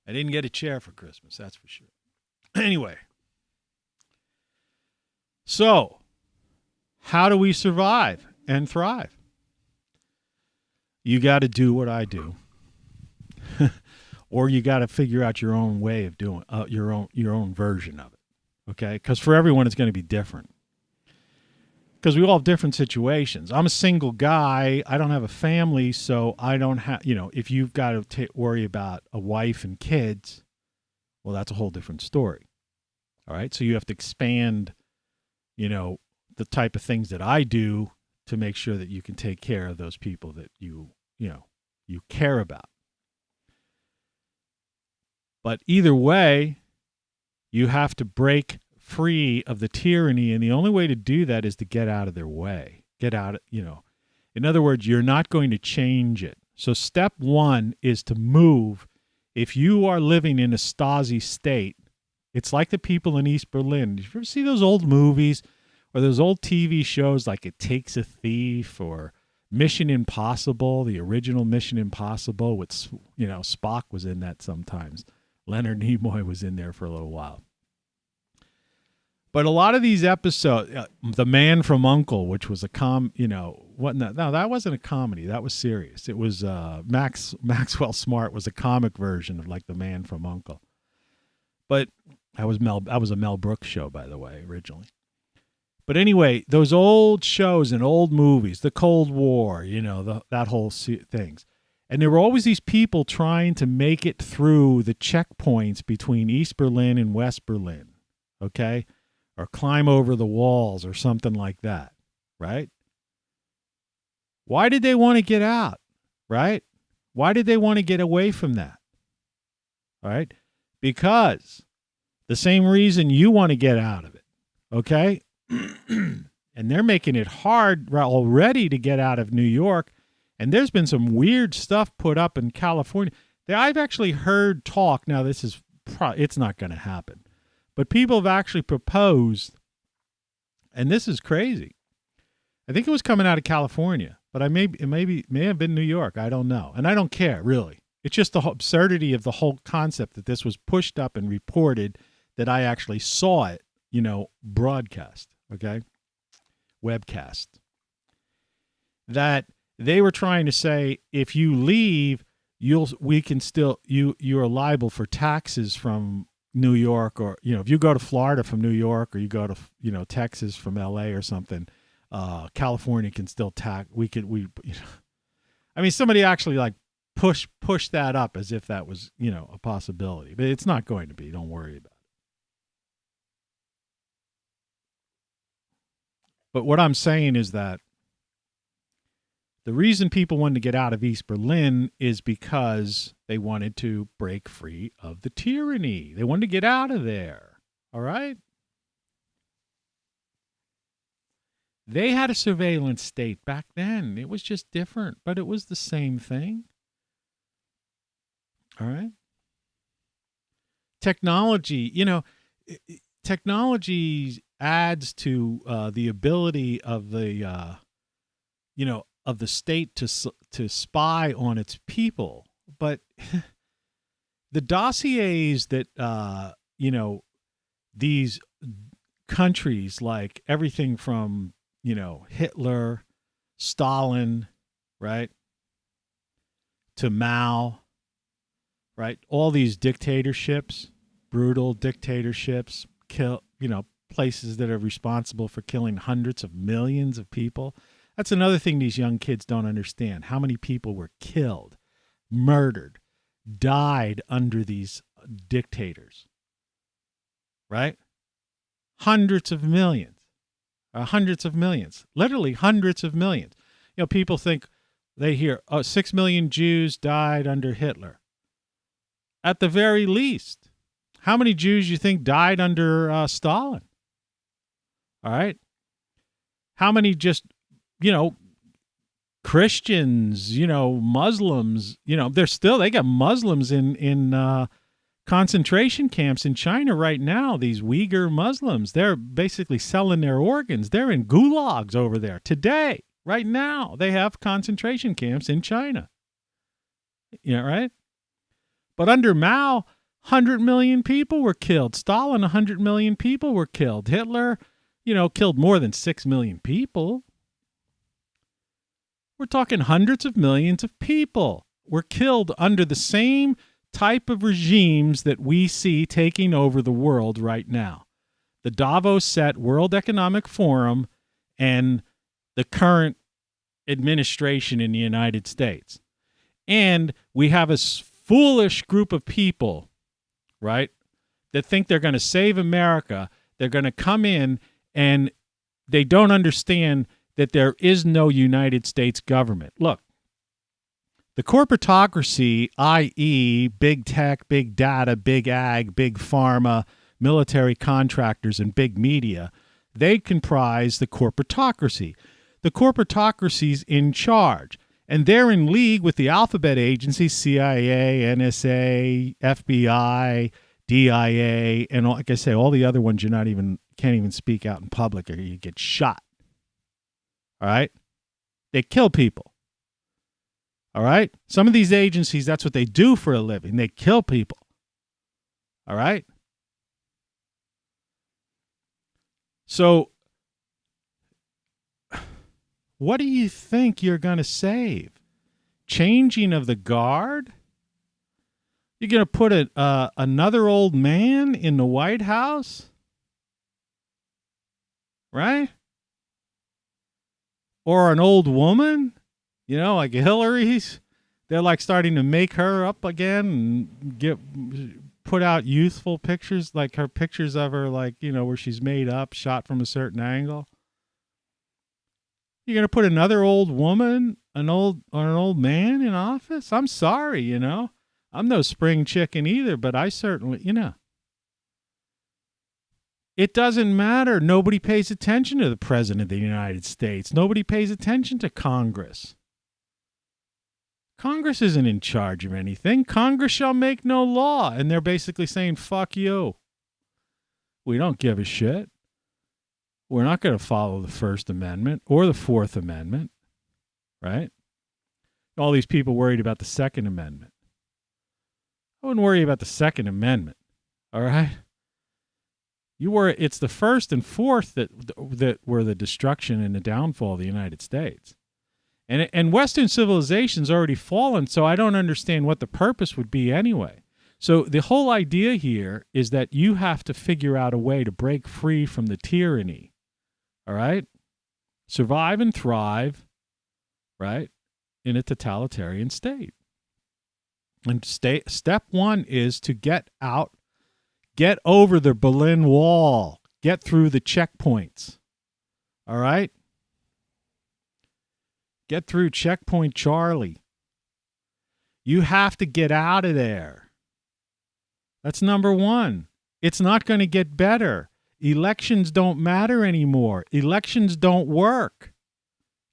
I didn't get a chair for Christmas, that's for sure. Anyway. So, how do we survive and thrive? You got to do what I do. Or you got to figure out your own way of doing your own version of it. Okay? Cuz for everyone it's going to be different. Because we all have different situations. I'm a single guy. I don't have a family, so I don't have, you know, if you've got to worry about a wife and kids, well, that's a whole different story. All right? So you have to expand, you know, the type of things that I do to make sure that you can take care of those people that you care about. But either way, you have to break free of the tyranny, and the only way to do that is to get out of their way. Get out, you know. In other words, you're not going to change it. So step 1 is to move. If you are living in a Stasi state, it's like the people in East Berlin. Did you ever see those old movies or those old TV shows like It Takes a Thief or Mission Impossible, the original Mission Impossible with, you know, Spock was in that sometimes. Leonard Nimoy was in there for a little while. But a lot of these episodes, The Man from U.N.C.L.E., which was a that wasn't a comedy. That was serious. It was Maxwell Smart was a comic version of like The Man from U.N.C.L.E. But that was a Mel Brooks show, by the way, originally. But anyway, those old shows and old movies, the Cold War, you know, that whole things. And there were always these people trying to make it through the checkpoints between East Berlin and West Berlin, okay? Or climb over the walls or something like that, right? Why did they want to get out, right? Why did they want to get away from that? All right? Because the same reason you want to get out of it, okay? And they're making it hard already to get out of New York. And there's been some weird stuff put up in California. I've actually heard talk. Now, this is it's not going to happen. But people have actually proposed, and this is crazy. I think it was coming out of California, but it may have been New York. I don't know. And I don't care, really. It's just the absurdity of the whole concept that this was pushed up and reported that I actually saw it, you know, broadcast, okay? Webcast. That they were trying to say, if you leave, you are liable for taxes from New York, or, you know, if you go to Florida from New York, or you go to, you know, Texas from LA or something, California can still tax. I mean, somebody actually like push that up as if that was, you know, a possibility, but it's not going to be. Don't worry about it. But what I'm saying is that the reason people wanted to get out of East Berlin is because they wanted to break free of the tyranny. They wanted to get out of there. All right? They had a surveillance state back then. It was just different, but it was the same thing. All right? Technology, you know, technology adds to the ability of the, you know, of the state to spy on its people. But the dossiers that, you know, these countries, like everything from, you know, Hitler, Stalin, right? To Mao, right? All these dictatorships, brutal dictatorships, places that are responsible for killing hundreds of millions of people. That's another thing these young kids don't understand. How many people were killed, murdered, died under these dictators, right? Hundreds of millions, literally hundreds of millions. People think, they hear, 6 million Jews died under Hitler. At the very least, how many Jews you think died under Stalin? All right. How many just, Christians, Muslims, they got Muslims in concentration camps in China right now. These Uyghur Muslims, they're basically selling their organs. They're in gulags over there today. Right now, they have concentration camps in China. Right? But under Mao, 100 million people were killed. Stalin, 100 million people were killed. Hitler, killed more than 6 million people. We're talking hundreds of millions of people were killed under the same type of regimes that we see taking over the world right now. The Davos set World Economic Forum and the current administration in the United States. And we have a foolish group of people, right, that think they're going to save America. They're going to come in and they don't understand that there is no United States government. Look, the corporatocracy, i.e. big tech, big data, big ag, big pharma, military contractors, and big media, they comprise the corporatocracy. The corporatocracy's in charge, and they're in league with the alphabet agencies, CIA, NSA, FBI, DIA, and like I say, all the other ones can't even speak out in public or you get shot. All right? They kill people. All right? Some of these agencies, that's what they do for a living. They kill people. All right? So, what do you think you're going to save? Changing of the guard? You're going to put another old man in the White House? Right? Or an old woman? Like Hillary's? They're like starting to make her up again and put out youthful pictures, like her pictures of her, like, where she's made up, shot from a certain angle. You're going to put another old woman, an old man in office? I'm sorry, I'm no spring chicken either, but I certainly, It doesn't matter. Nobody pays attention to the President of the United States. Nobody pays attention to Congress. Congress isn't in charge of anything. Congress shall make no law. And they're basically saying, fuck you. We don't give a shit. We're not going to follow the First Amendment or the Fourth Amendment, right? All these people worried about the Second Amendment. I wouldn't worry about the Second Amendment, all right? It's the First and Fourth that were the destruction and the downfall of the United States. And Western civilization's already fallen, so I don't understand what the purpose would be anyway. So the whole idea here is that you have to figure out a way to break free from the tyranny, all right? Survive and thrive, right, in a totalitarian state. And step one is to get over the Berlin Wall, get through the checkpoints, all right? Get through checkpoint Charlie. You have to get out of there. That's number one. It's not going to get better. Elections don't matter anymore. Elections don't work.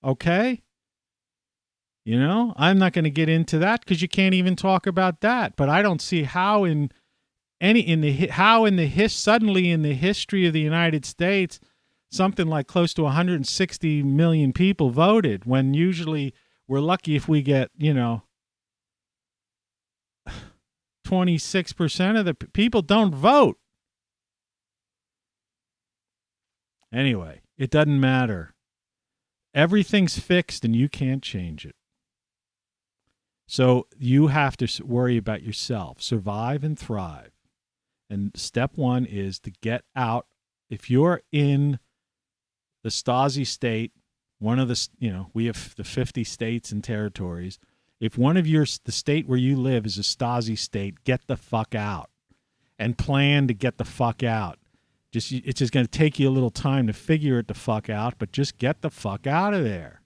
Okay? I'm not going to get into that because you can't even talk about that. But I don't see how suddenly in the history of the United States, something like close to 160 million people voted, when usually we're lucky if we get, 26% of the people don't vote. Anyway, it doesn't matter. Everything's fixed and you can't change it. So you have to worry about yourself, survive and thrive. And step one is to get out. If you're in the Stasi state, one of the, we have the 50 states and territories. If one of the state where you live is a Stasi state, get the fuck out and plan to get the fuck out. It's just going to take you a little time to figure it the fuck out, but just get the fuck out of there.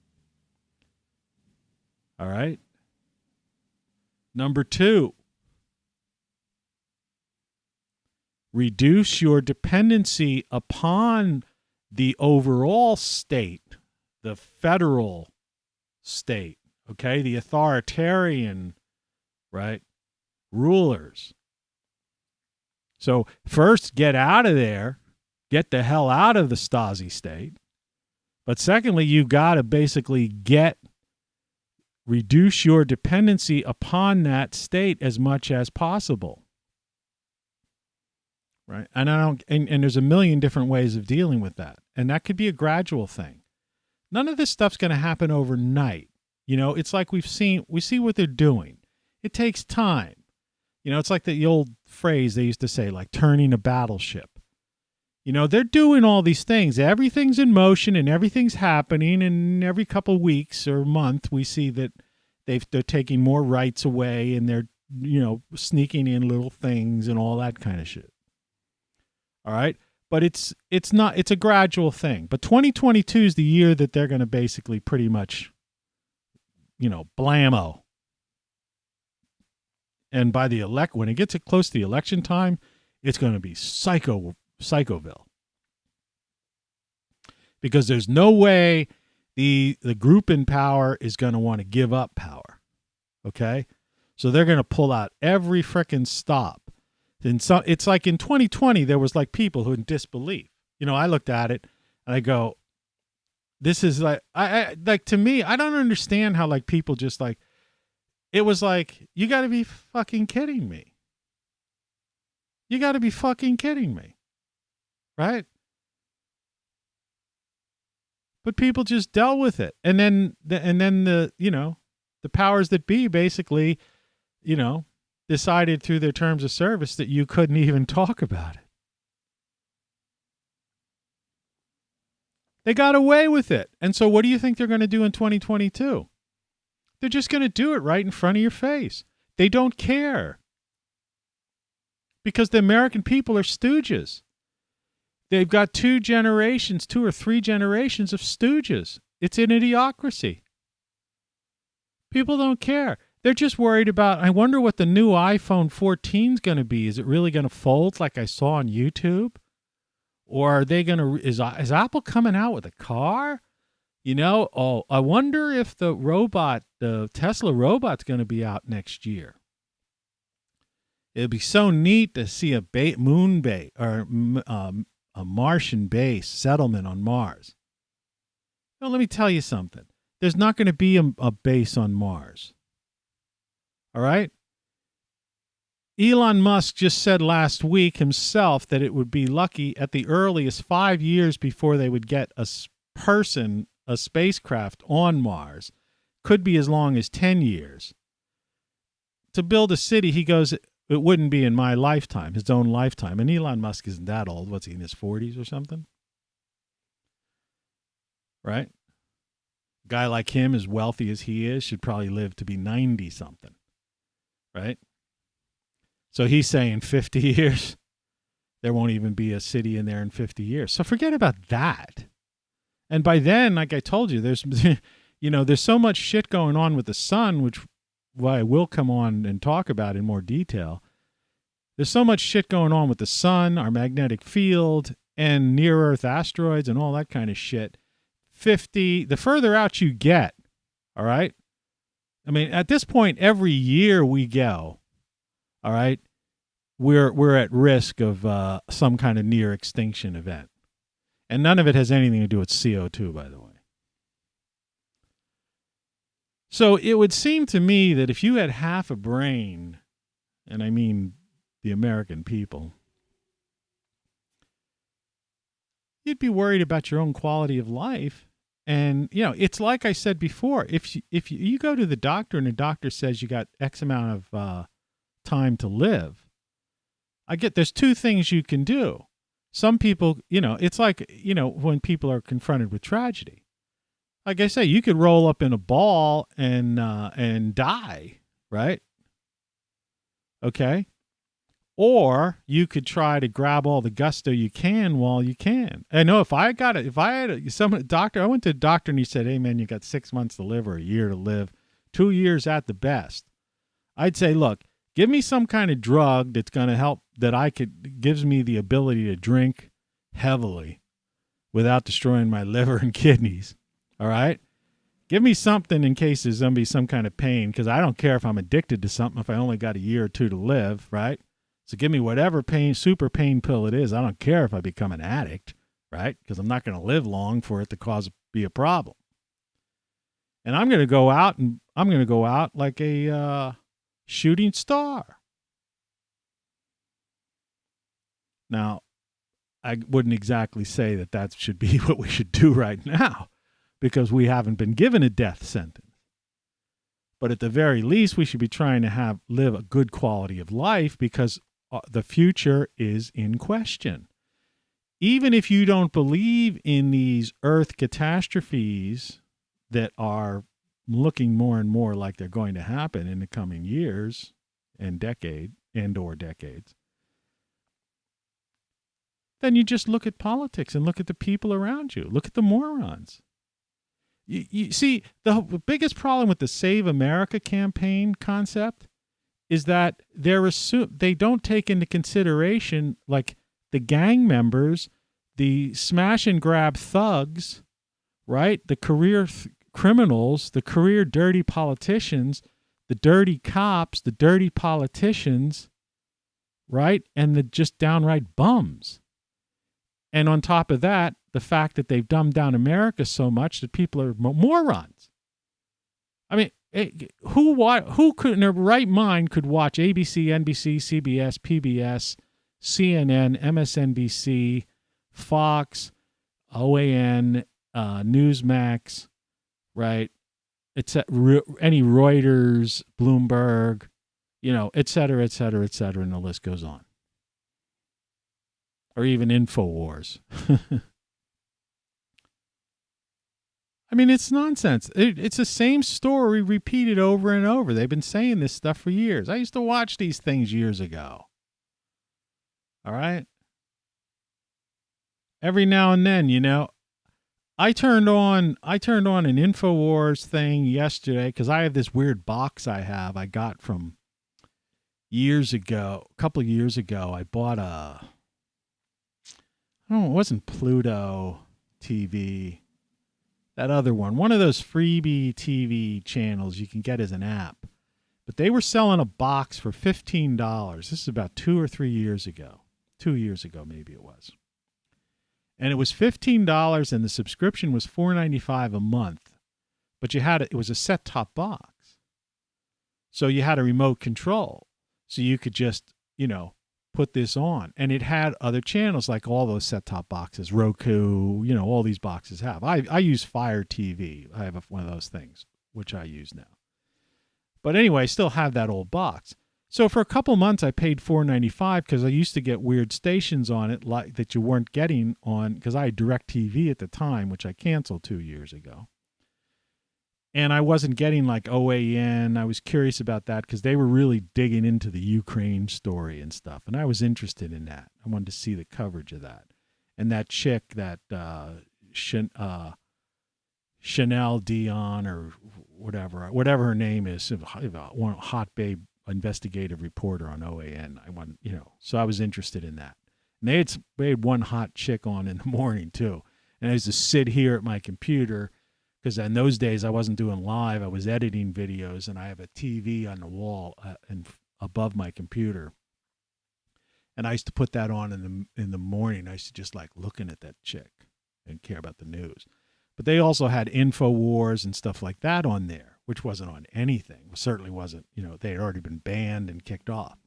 All right? Number 2, reduce your dependency upon the overall state, the federal state, okay? The authoritarian, right, rulers. So first, get out of there. Get the hell out of the Stasi state. But secondly, you got to basically reduce your dependency upon that state as much as possible. Right? And there's a million different ways of dealing with that. And that could be a gradual thing. None of this stuff's going to happen overnight. It's like we see what they're doing. It takes time. It's like the old phrase they used to say, like turning a battleship. They're doing all these things. Everything's in motion and everything's happening. And every couple of weeks or month, we see that they're taking more rights away and they're, sneaking in little things and all that kind of shit. All right. But it's a gradual thing. But 2022 is the year that they're going to basically pretty much, blammo. And by when it gets close to the election time, it's going to be Psychoville. Because there's no way the group in power is going to want to give up power. Okay? So they're going to pull out every frickin' stop. And so it's like in 2020, there was like people who in disbelief. I looked at it and I go, this is like, I like, to me, I don't understand how like people just like, it was like, you got to be fucking kidding me. You got to be fucking kidding me. Right? But people just dealt with it. And then the powers that be basically, decided through their terms of service that you couldn't even talk about it. They got away with it. And so what do you think they're going to do in 2022? They're just going to do it right in front of your face. They don't care. Because the American people are stooges. They've got 2 or 3 generations of stooges. It's an idiocracy. People don't care. They're just worried about, I wonder what the new iPhone 14 is going to be. Is it really going to fold like I saw on YouTube? Or are they going to, is Apple coming out with a car? I wonder if the Tesla robot's going to be out next year. It'd be so neat to see a moon base or a Martian base settlement on Mars. Now, let me tell you something. There's not going to be a base on Mars. All right? Elon Musk just said last week himself that it would be lucky at the earliest 5 years before they would get a spacecraft on Mars. Could be as long as 10 years. To build a city, he goes, it wouldn't be in my lifetime, his own lifetime. And Elon Musk isn't that old. What's he, in his 40s or something? Right? A guy like him, as wealthy as he is, should probably live to be 90-something. Right? So he's saying 50 years. There won't even be a city in there in 50 years. So forget about that. And by then, like I told you, there's so much shit going on with the sun, which I will come on and talk about in more detail. There's so much shit going on with the sun, our magnetic field, and near-Earth asteroids and all that kind of shit. The further out you get, all right? I mean, at this point, every year we go, all right, we're at risk of some kind of near extinction event. And none of it has anything to do with CO2, by the way. So it would seem to me that if you had half a brain, and I mean the American people, you'd be worried about your own quality of life And, you know, it's like I said before, if you go to the doctor and the doctor says you got X amount of time to live, there's two things you can do. Some people, you know, it's like, you know, when people are confronted with tragedy. Like I say, you could roll up in a ball and die, right? Okay. Or you could try to grab all the gusto you can while you can. I know if I went to a doctor and he said, hey man, you got 6 months to live or a year to live, 2 years at the best. I'd say, look, give me some kind of drug that's going to help, gives me the ability to drink heavily without destroying my liver and kidneys. All right. Give me something in case there's going to be some kind of pain, because I don't care if I'm addicted to something if I only got a year or two to live, right? So give me whatever super pain pill it is. I don't care if I become an addict, right? Because I'm not going to live long for it to be a problem. And I'm going to go out like a shooting star. Now, I wouldn't exactly say that should be what we should do right now, because we haven't been given a death sentence. But at the very least, we should be trying to live a good quality of life, because the future is in question. Even if you don't believe in these earth catastrophes that are looking more and more like they're going to happen in the coming years and decades, then you just look at politics and look at the people around you. Look at the morons. You see, the biggest problem with the Save America campaign concept is that they don't take into consideration, like, the gang members, the smash and grab thugs, right? The career criminals, the career dirty politicians, the dirty cops, the dirty politicians, right? And the just downright bums. And on top of that, the fact that they've dumbed down America so much that people are morons. I mean, who could in their right mind could watch ABC, NBC, CBS, PBS, CNN, MSNBC, Fox, OAN, Newsmax, right? It's any Reuters, Bloomberg, you know, et cetera, and the list goes on. Or even InfoWars. I mean, it's nonsense. It's the same story repeated over and over. They've been saying this stuff for years. I used to watch these things years ago. All right? Every now and then, you know, I turned on an InfoWars thing yesterday because I have this weird box I got from years ago. A couple of years ago, I bought it wasn't Pluto TV. That other one of those freebie TV channels you can get as an app. But they were selling a box for $15. This is about 2 or 3 years ago. 2 years ago, maybe it was. And it was $15, and the subscription was $4.95 a month. But it was a set-top box. So you had a remote control. So you could just, you know, put this on. And it had other channels like all those set-top boxes, Roku, you know, all these boxes have. I use Fire TV. I have one of those things, which I use now. But anyway, I still have that old box. So for a couple months, I paid $4.95 because I used to get weird stations on it like that you weren't getting on, because I had DirecTV at the time, which I canceled 2 years ago. And I wasn't getting like OAN. I was curious about that because they were really digging into the Ukraine story and stuff. And I was interested in that. I wanted to see the coverage of that. And that chick, that Chanel Dion or whatever her name is, one hot babe investigative reporter on OAN. So I was interested in that. And they had one hot chick on in the morning too. And I used to sit here at my computer, because in those days I wasn't doing live. I was editing videos, and I have a TV on the wall and above my computer. And I used to put that on in the morning. I used to just like looking at that chick and care about the news. But they also had InfoWars and stuff like that on there, which wasn't on anything. It certainly wasn't, they had already been banned and kicked off.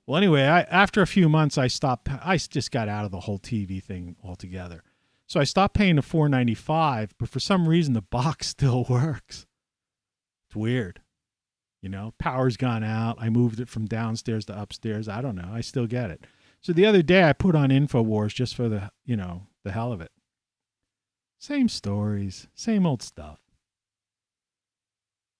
Well, anyway, after a few months, I stopped. I just got out of the whole TV thing altogether. So I stopped paying the $4.95, but for some reason the box still works. It's weird. You know, power's gone out. I moved it from downstairs to upstairs. I don't know. I still get it. So the other day I put on InfoWars just for the hell of it. Same stories, same old stuff.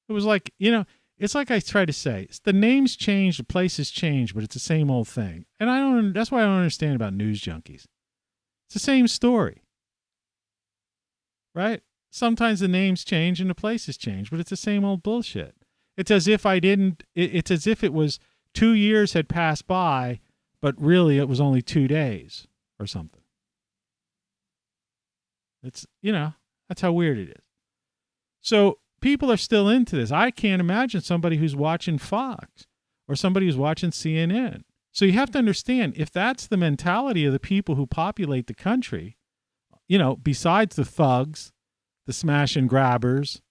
It was like, it's like I try to say, it's the names change, the places change, but it's the same old thing. And that's why I don't understand about news junkies. It's the same story. Right? Sometimes the names change and the places change, but it's the same old bullshit. It's as if it's as if it was 2 years had passed by, but really it was only 2 days or something. It's, that's how weird it is. So people are still into this. I can't imagine somebody who's watching Fox or somebody who's watching CNN. So you have to understand, if that's the mentality of the people who populate the country, besides the thugs, the smash and grabbers,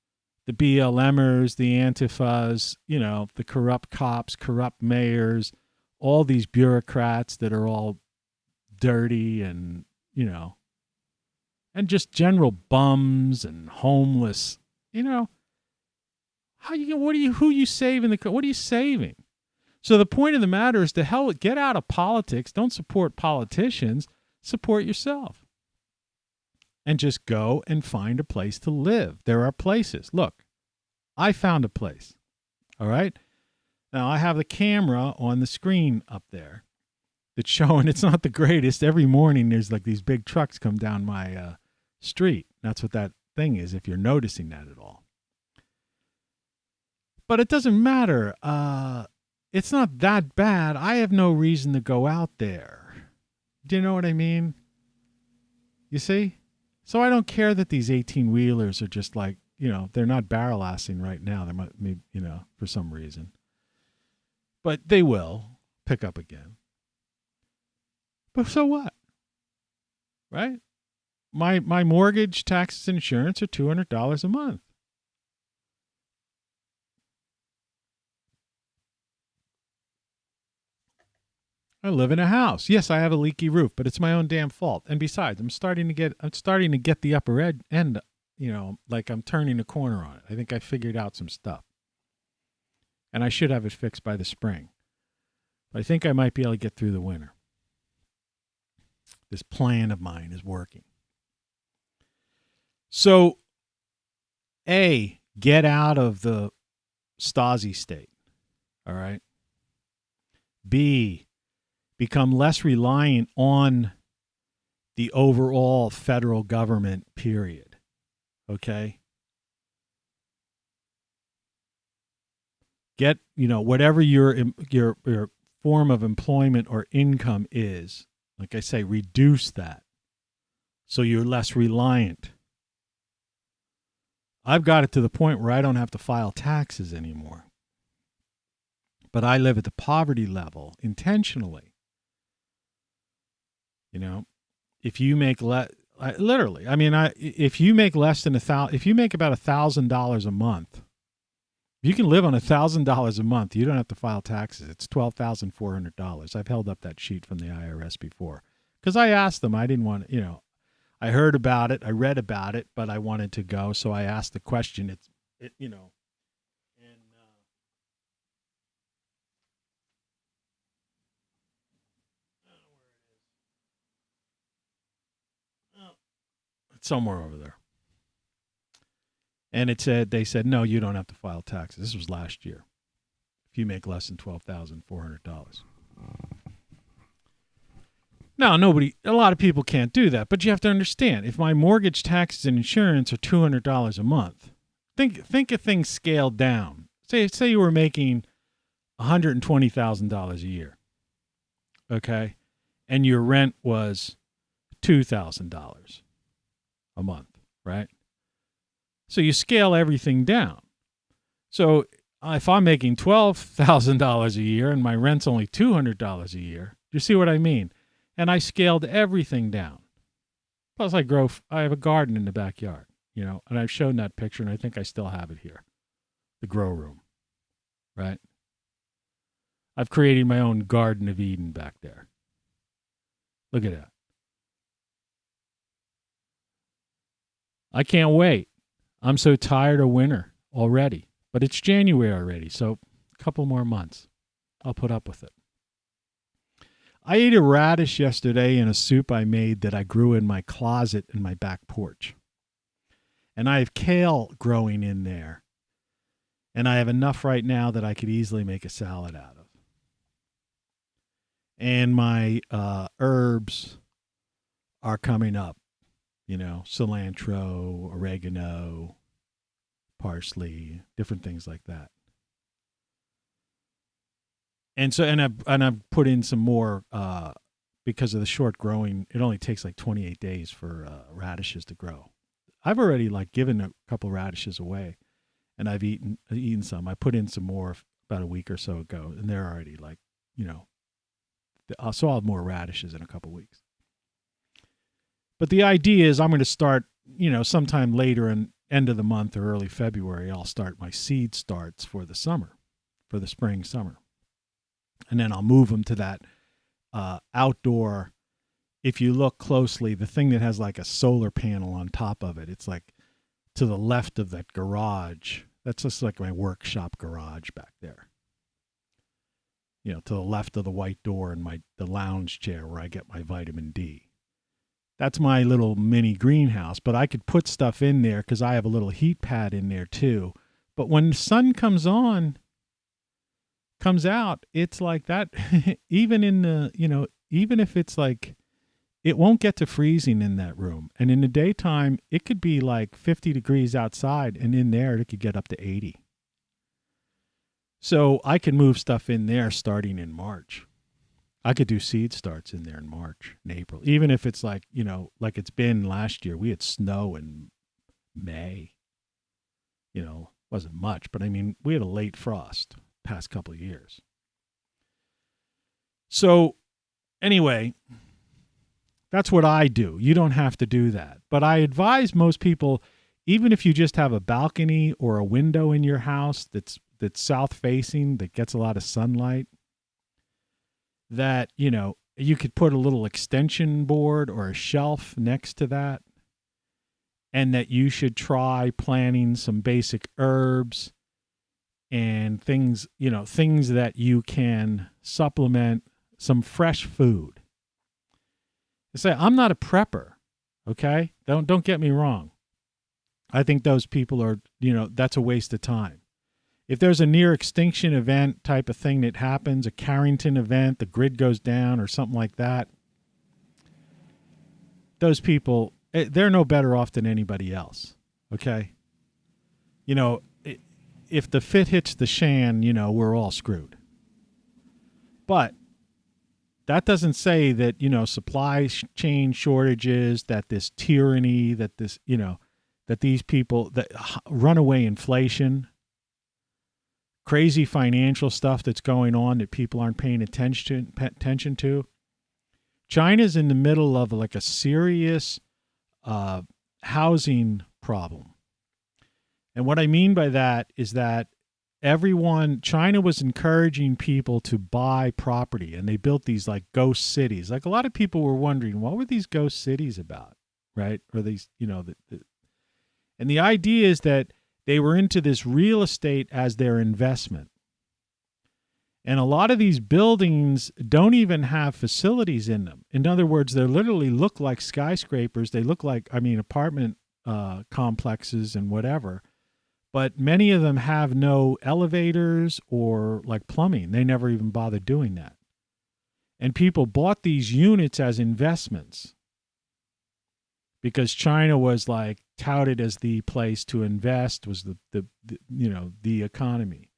the BLMers, the Antifas, the corrupt cops, corrupt mayors, all these bureaucrats that are all dirty and, and just general bums and homeless, who are you saving? What are you saving? So the point of the matter is, get out of politics. Don't support politicians. Support yourself. And just go and find a place to live. There are places. Look, I found a place. All right? Now, I have the camera on the screen up there that's showing it's not the greatest. Every morning there's like these big trucks come down my street. That's what that thing is, if you're noticing that at all. But it doesn't matter. It's not that bad. I have no reason to go out there. Do you know what I mean? You see? So I don't care that these 18-wheelers are just like, they're not barrel-assing right now. They might, for some reason. But they will pick up again. But so what? Right? My mortgage, taxes, and insurance are $200 a month. I live in a house. Yes, I have a leaky roof, but it's my own damn fault. And besides, I'm starting to get the upper end, like I'm turning a corner on it. I think I figured out some stuff. And I should have it fixed by the spring. But I think I might be able to get through the winter. This plan of mine is working. So, A, get out of the Stasi State. All right? B, become less reliant on the overall federal government, period. Okay? Get, whatever your form of employment or income is, like I say, reduce that so you're less reliant. I've got it to the point where I don't have to file taxes anymore. But I live at the poverty level intentionally. If you make if you make less than if you make about $1,000 a month, you can live on $1,000 a month. You don't have to file taxes. It's $12,400. I've held up that sheet from the IRS before because I asked them. I didn't want I heard about it. I read about it, but I wanted to go. So I asked the question. Somewhere over there. And they said, no, you don't have to file taxes. This was last year. If you make less than $12,400. Now, a lot of people can't do that, but you have to understand, if my mortgage, taxes, and insurance are $200 a month, think of things scaled down. Say you were making $120,000 a year. Okay? And your rent was $2,000 a month, right? So you scale everything down. So if I'm making $12,000 a year and my rent's only $200 a year, do you see what I mean? And I scaled everything down. Plus I have a garden in the backyard, and I've shown that picture and I think I still have it here. The grow room, right? I've created my own Garden of Eden back there. Look at that. I can't wait. I'm so tired of winter already. But it's January already, so a couple more months. I'll put up with it. I ate a radish yesterday in a soup I made that I grew in my closet in my back porch. And I have kale growing in there. And I have enough right now that I could easily make a salad out of. And my herbs are coming up. You know, cilantro, oregano, parsley, different things like that. And so, I've put in some more because of the short growing. It only takes like 28 days for radishes to grow. I've already like given a couple radishes away, and I've eaten some. I put in some more about a week or so ago, and they're already like, you know, so I'll have more radishes in a couple weeks. But the idea is I'm going to start, you know, sometime later in end of the month or early February, I'll start my seed starts for the summer, for the spring, summer. And then I'll move them to that outdoor. If you look closely, the thing that has like a solar panel on top of it, it's like to the left of that garage. That's just like my workshop garage back there. You know, to the left of the white door and the lounge chair where I get my vitamin D. That's my little mini greenhouse, but I could put stuff in there because I have a little heat pad in there too. But when the sun comes out, it's like that. Even in the, you know, even if it's like, it won't get to freezing in that room. And in the daytime, it could be like 50 degrees outside, and in there, it could get up to 80. So I can move stuff in there starting in March. I could do seed starts in there in March and April, even if it's like, you know, like it's been last year. We had snow in May. You know, wasn't much, but I mean, we had a late frost past couple of years. So anyway, that's what I do. You don't have to do that. But I advise most people, even if you just have a balcony or a window in your house that's south facing, that gets a lot of sunlight, that, you know, you could put a little extension board or a shelf next to that, and that you should try planting some basic herbs and things, you know, things that you can supplement, some fresh food. I say, I'm not a prepper, okay? Don't get me wrong. I think those people are, you know, that's a waste of time. If there's a near extinction event type of thing that happens, a Carrington event, the grid goes down or something like that, those people, they're no better off than anybody else, okay? You know, if the fit hits the shan, you know, we're all screwed. But that doesn't say that, you know, supply chain shortages, that this tyranny, that this, you know, that these people, that runaway inflation, crazy financial stuff that's going on that people aren't paying attention to. China's in the middle of like a serious housing problem. And what I mean by that is that China was encouraging people to buy property, and they built these like ghost cities. Like a lot of people were wondering, what were these ghost cities about, right? Or these, you know, and the idea is that they were into this real estate as their investment. And a lot of these buildings don't even have facilities in them. In other words, they literally look like skyscrapers. They look like, I mean, apartment complexes and whatever. But many of them have no elevators or like plumbing. They never even bothered doing that. And people bought these units as investments because China was like touted as the place to invest, was the you know, the economy.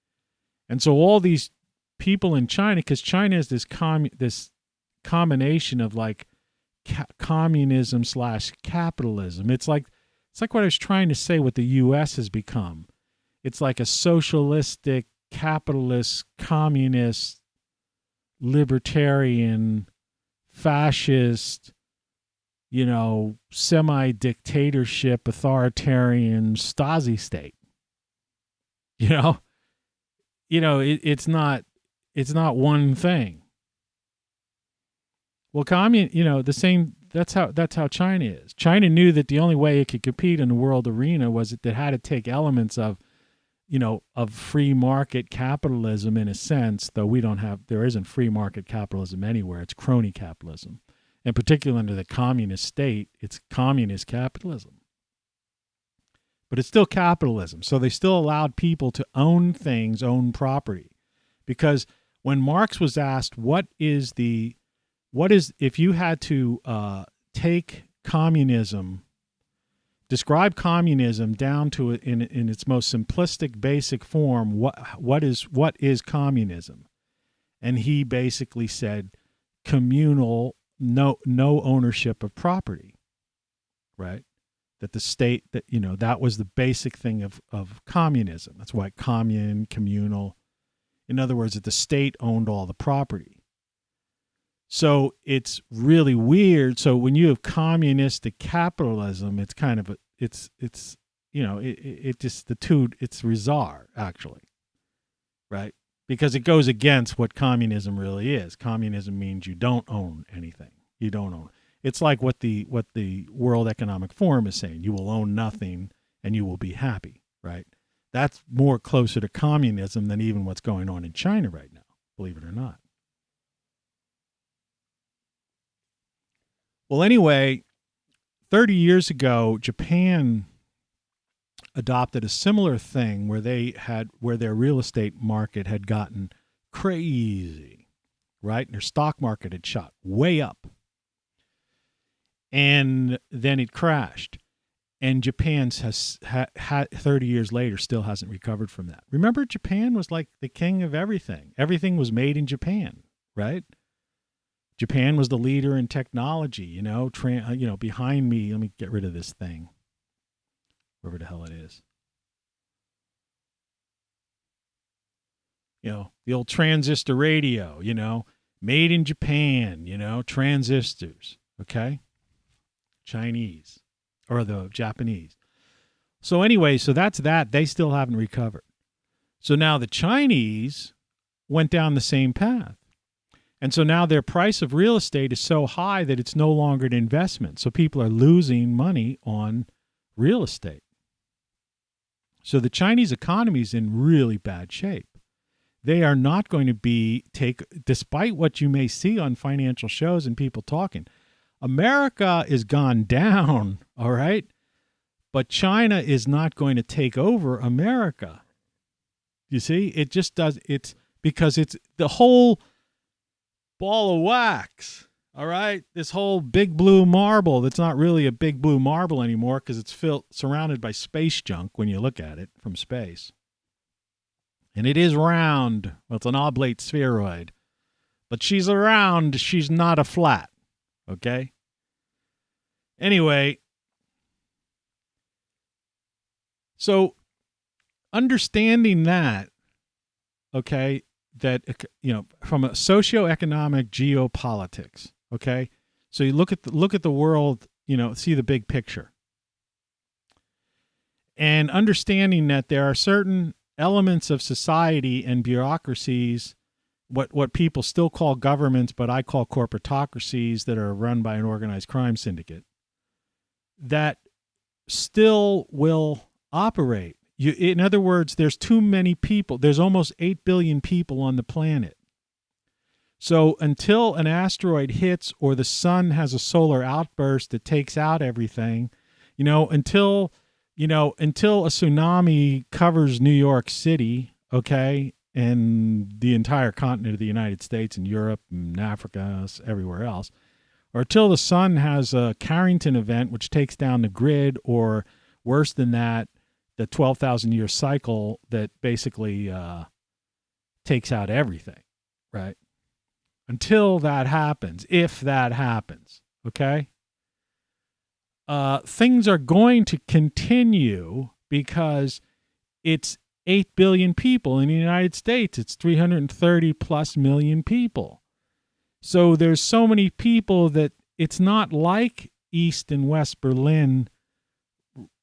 And so all these people in China, because China is this combination of like communism / capitalism. It's like what I was trying to say, what the U.S. has become. It's like a socialistic, capitalist, communist, libertarian, fascist, you know, semi-dictatorship, authoritarian Stasi state. You know, it's not one thing. Well, you know, the same that's how China is. China knew that the only way it could compete in the world arena was that it had to take elements of, of free market capitalism in a sense, though there isn't free market capitalism anywhere. It's crony capitalism. In particular, under the communist state, it's communist capitalism. But it's still capitalism. So they still allowed people to own things, own property. Because when Marx was asked, if you had to take communism, describe communism down to it in its most simplistic, basic form, what is communism? And he basically said communal, no ownership of property, right? That the state, that was the basic thing of communism. That's why communal. In other words, that the state owned all the property. So it's really weird. So when you have communistic capitalism, it's kind of it's bizarre, actually, right? Because it goes against what communism really is. Communism means you don't own anything. You don't own. It's like what the World Economic Forum is saying. You will own nothing and you will be happy, right? That's more closer to communism than even what's going on in China right now, believe it or not. Well, anyway, 30 years ago, Japan adopted a similar thing where their real estate market had gotten crazy, right? And their stock market had shot way up. And then it crashed. And Japan has 30 years later still hasn't recovered from that. Remember, Japan was like the king of everything. Everything was made in Japan, right? Japan was the leader in technology, behind me. Let me get rid of this thing, wherever the hell it is. The old transistor radio, made in Japan, transistors, okay? Chinese or the Japanese. So anyway, so that's that. They still haven't recovered. So now the Chinese went down the same path. And so now their price of real estate is so high that it's no longer an investment. So people are losing money on real estate. So the Chinese economy is in really bad shape. They are not going to despite what you may see on financial shows and people talking, America is gone down, all right? But China is not going to take over America. You see, it just does. It's because it's the whole ball of wax, all right? This whole big blue marble that's not really a big blue marble anymore because it's surrounded by space junk when you look at it from space. And it is round. Well, it's an oblate spheroid. But she's a round. She's not a flat. Okay? Anyway, so understanding that, okay, that, from a socioeconomic geopolitics, okay? So you look at the world, see the big picture. And understanding that there are certain elements of society and bureaucracies, what people still call governments, but I call corporatocracies, that are run by an organized crime syndicate, that still will operate. In other words, there's too many people. There's almost 8 billion people on the planet. So until an asteroid hits or the sun has a solar outburst that takes out everything, until a tsunami covers New York City, okay, and the entire continent of the United States and Europe and Africa, everywhere else, or till the sun has a Carrington event, which takes down the grid, or worse than that, the 12,000-year cycle that basically takes out everything, right? Until that happens, if that happens, okay? Things are going to continue because it's 8 billion people. In the United States, it's 330 plus million people. So there's so many people that it's not like East and West Berlin,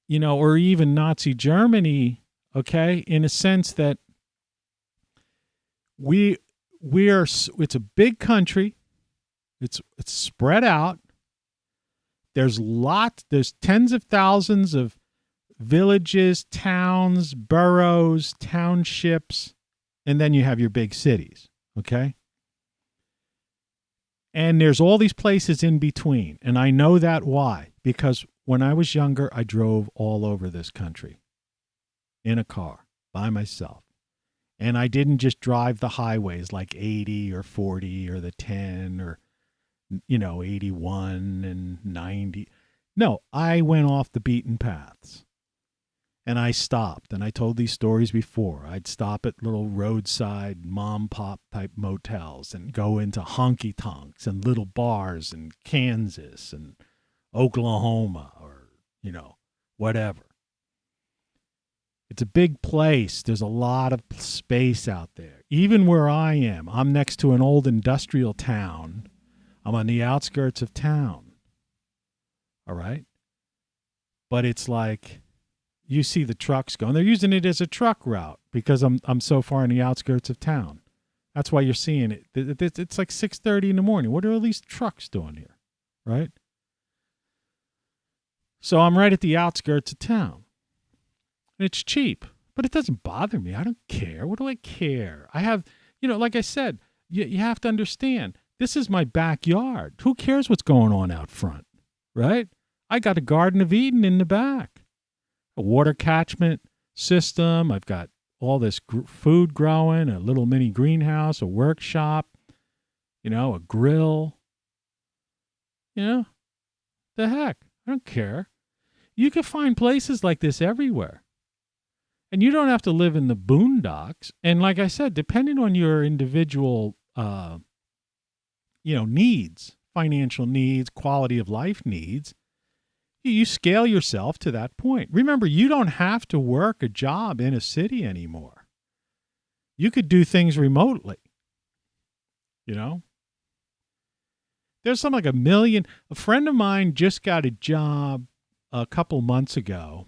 or even Nazi Germany, okay, in a sense that it's a big country, it's spread out, There's tens of thousands of villages, towns, boroughs, townships, and then you have your big cities, okay? And there's all these places in between. And I know that why? Because when I was younger, I drove all over this country in a car by myself. And I didn't just drive the highways like 80 or 40 or the 10 or, 81 and 90. No, I went off the beaten paths. And I stopped, and I told these stories before. I'd stop at little roadside mom-pop type motels and go into honky-tonks and little bars in Kansas and Oklahoma or, whatever. It's a big place. There's a lot of space out there. Even where I am, I'm next to an old industrial town. I'm on the outskirts of town. All right? But it's like, you see the trucks going. They're using it as a truck route because I'm so far in the outskirts of town. That's why you're seeing it. It's like 6:30 in the morning. What are all these trucks doing here, right? So I'm right at the outskirts of town. And it's cheap, but it doesn't bother me. I don't care. What do I care? I have, like I said, you have to understand, this is my backyard. Who cares what's going on out front, right? I got a Garden of Eden in the back. A water catchment system. I've got all this food growing, a little mini greenhouse, a workshop, a grill. The heck? I don't care. You can find places like this everywhere. And you don't have to live in the boondocks. And like I said, depending on your individual, needs, financial needs, quality of life needs, you scale yourself to that point. Remember, you don't have to work a job in a city anymore. You could do things remotely. There's something like 1 million. A friend of mine just got a job a couple months ago.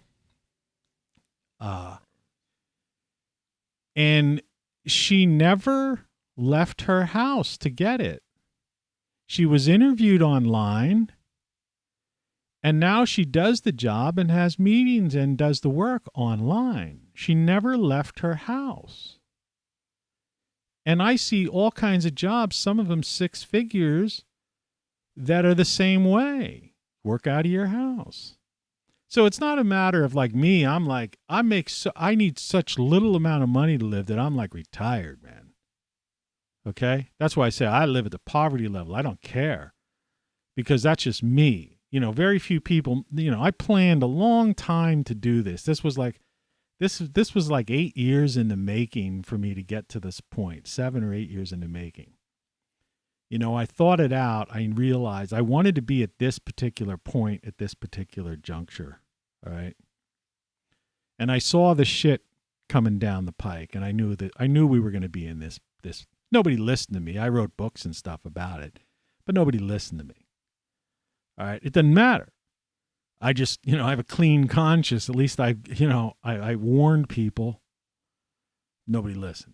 And she never left her house to get it. She was interviewed online. And now she does the job and has meetings and does the work online. She never left her house. And I see all kinds of jobs, some of them 6 figures, that are the same way. Work out of your house. So it's not a matter of like me. I'm like, I need such little amount of money to live that I'm like retired, man. Okay? That's why I say I live at the poverty level. I don't care. Because that's just me. Very few people, I planned a long time to do this. This was like 8 years in the making for me to get to this point, 7 or 8 years in the making. I thought it out. I realized I wanted to be at this particular point at this particular juncture. All right. And I saw the shit coming down the pike, and I knew we were going to be in this. Nobody listened to me. I wrote books and stuff about it, but nobody listened to me. All right. It doesn't matter. I just, I have a clean conscience. At least I warned people. Nobody listened.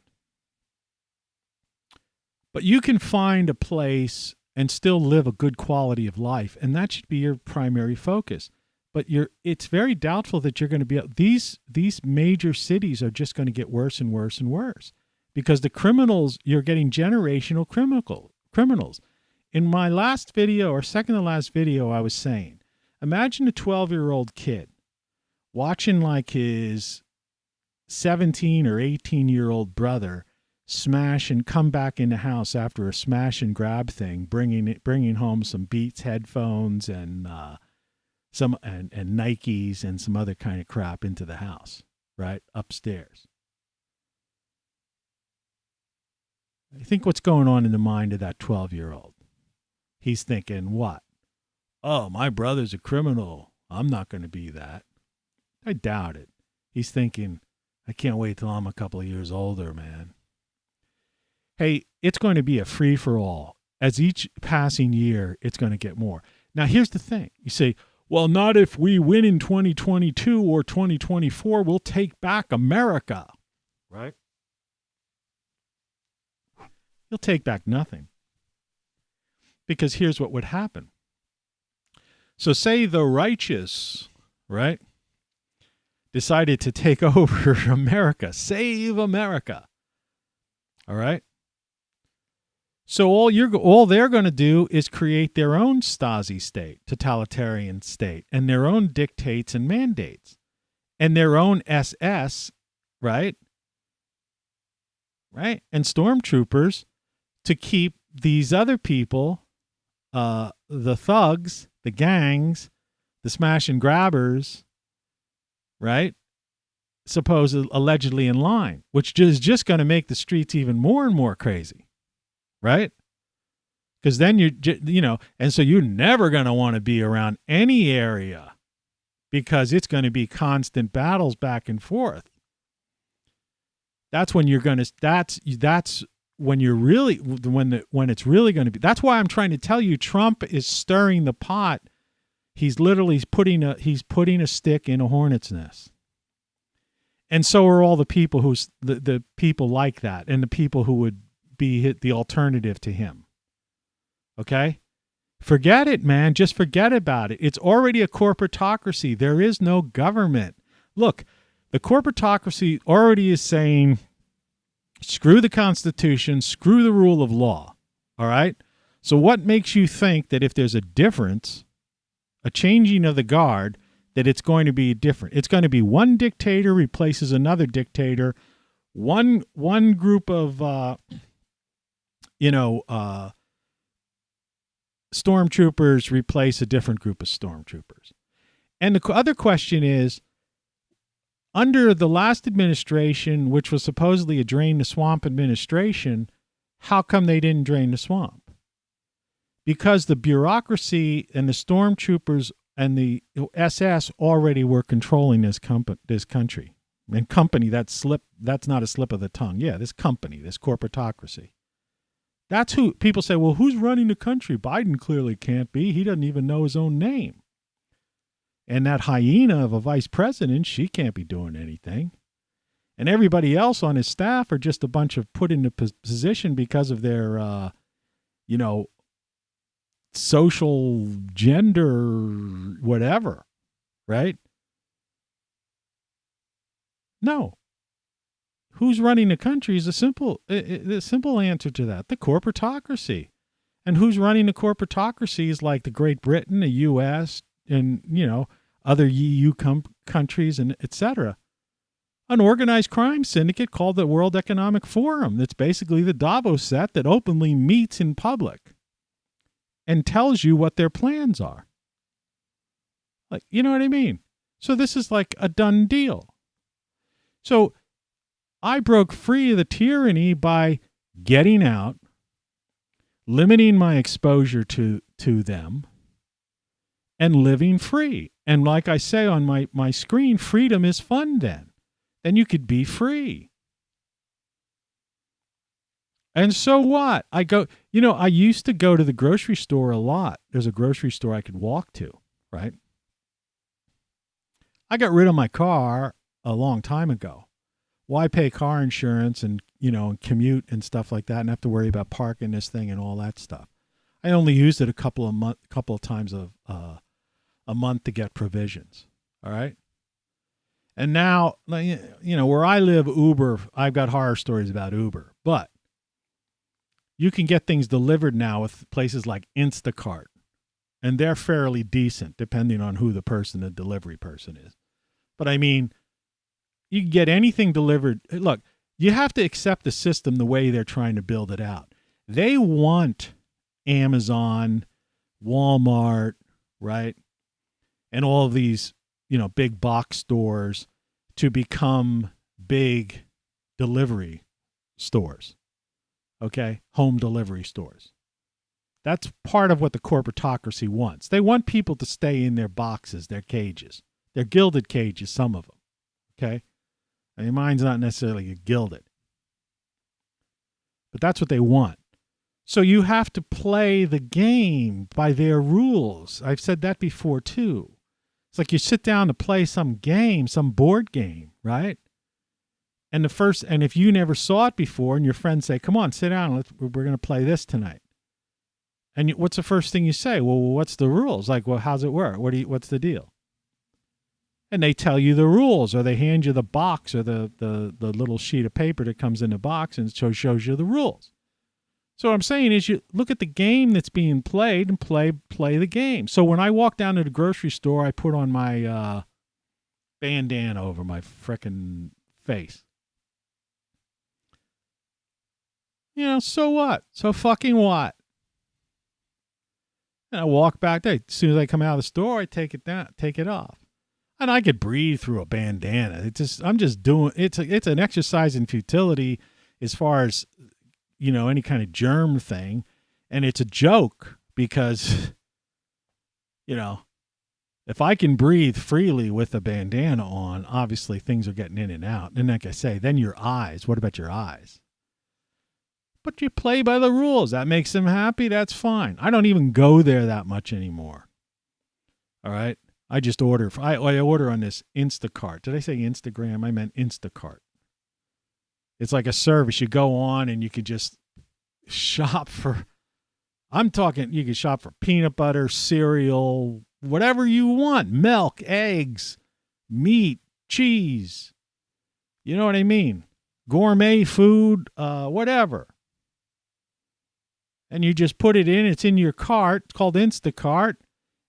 But you can find a place and still live a good quality of life. And that should be your primary focus. But it's very doubtful that you're going to be, these major cities are just going to get worse and worse and worse. Because the criminals, you're getting generational criminals. In my last video, or second to last video, I was saying, imagine a 12-year-old kid watching like his 17 or 18-year-old brother smash and come back in the house after a smash and grab thing, bringing home some Beats headphones and some Nikes and some other kind of crap into the house, right upstairs. I think what's going on in the mind of that 12-year-old. He's thinking, what? Oh, my brother's a criminal. I'm not going to be that. I doubt it. He's thinking, I can't wait till I'm a couple of years older, man. Hey, it's going to be a free-for-all. As each passing year, it's going to get more. Now, here's the thing. You say, well, not if we win in 2022 or 2024, we'll take back America. Right? You'll take back nothing. Because here's what would happen. So say the righteous, right, decided to take over America, save America. All right. So all they're going to do is create their own Stasi state, totalitarian state, and their own dictates and mandates, and their own SS, right? Right? And stormtroopers to keep these other people, the thugs, the gangs, the smash and grabbers, right? Allegedly in line, which is just going to make the streets even more and more crazy, right? Because then and so you're never going to want to be around any area because it's going to be constant battles back and forth. That's when you're going to, that's when you're really, when it's really going to be. That's why I'm trying to tell you, Trump is stirring the pot. He's literally putting a stick in a hornet's nest. And so are all the people the people like that, and the people who would be the alternative to him. Okay? Forget it, man. Just forget about it. It's already a corporatocracy. There is no government. Look, the corporatocracy already is saying, screw the Constitution, screw the rule of law. All right? So what makes you think that if there's a difference, a changing of the guard, that it's going to be different? It's going to be one dictator replaces another dictator. One group of, stormtroopers replace a different group of stormtroopers. And the other question is, under the last administration, which was supposedly a drain the swamp administration, how come they didn't drain the swamp? Because the bureaucracy and the stormtroopers and the SS already were controlling this country. And company, that's not a slip of the tongue. Yeah, this company, this corporatocracy. That's who people say, well, who's running the country? Biden clearly can't be. He doesn't even know his own name. And that hyena of a vice president, she can't be doing anything. And everybody else on his staff are just a bunch of put into position because of their, social gender, whatever, right? No. Who's running the country is the simple answer to that, the corporatocracy. And who's running the corporatocracy is like the Great Britain, the U.S., and, other EU countries, and et cetera. An organized crime syndicate called the World Economic Forum. That's basically the Davos set that openly meets in public and tells you what their plans are. Like, you know what I mean? So this is like a done deal. So I broke free of the tyranny by getting out, limiting my exposure to them, and living free. And like I say on my screen, freedom is fun then. Then you could be free. And so what? I used to go to the grocery store a lot. There's a grocery store I could walk to, right? I got rid of my car a long time ago. Why pay car insurance and, and commute and stuff like that and have to worry about parking this thing and all that stuff? I only used it a couple of times a month to get provisions. All right. And now, where I live, Uber, I've got horror stories about Uber, but you can get things delivered now with places like Instacart, and they're fairly decent depending on who the delivery person is. But I mean, you can get anything delivered. Look, you have to accept the system the way they're trying to build it out. They want Amazon, Walmart, right? And all of these, big box stores to become big delivery stores. Okay? Home delivery stores. That's part of what the corporatocracy wants. They want people to stay in their boxes, their cages. They're gilded cages, some of them. Okay? I mean, mine's not necessarily gilded. But that's what they want. So you have to play the game by their rules. I've said that before too. It's like you sit down to play some game, some board game, right? And if you never saw it before and your friends say, come on, sit down, we're going to play this tonight. And what's the first thing you say? Well, what's the rules? Like, well, how's it work? What's the deal? And they tell you the rules, or they hand you the box or the little sheet of paper that comes in the box and shows you the rules. So what I'm saying is you look at the game that's being played and play the game. So when I walk down to the grocery store, I put on my bandana over my frickin' face. You know, so what? So fucking what? And I walk back there. As soon as I come out of the store, I take it down, take it off. And I could breathe through a bandana. I'm just doing, it's an exercise in futility as far as, you know, any kind of germ thing. And it's a joke because, you know, if I can breathe freely with a bandana on, obviously things are getting in and out. And like I say, then your eyes, what about your eyes? But you play by the rules. That makes them happy. That's fine. I don't even go there that much anymore. All right. I just order. I order on this Instacart. Did I say Instagram? I meant Instacart. It's like a service. You go on and you could just shop for, I'm talking, you can shop for peanut butter, cereal, whatever you want. Milk, eggs, meat, cheese. You know what I mean? Gourmet food, whatever. And you just put it in. It's in your cart. It's called Instacart.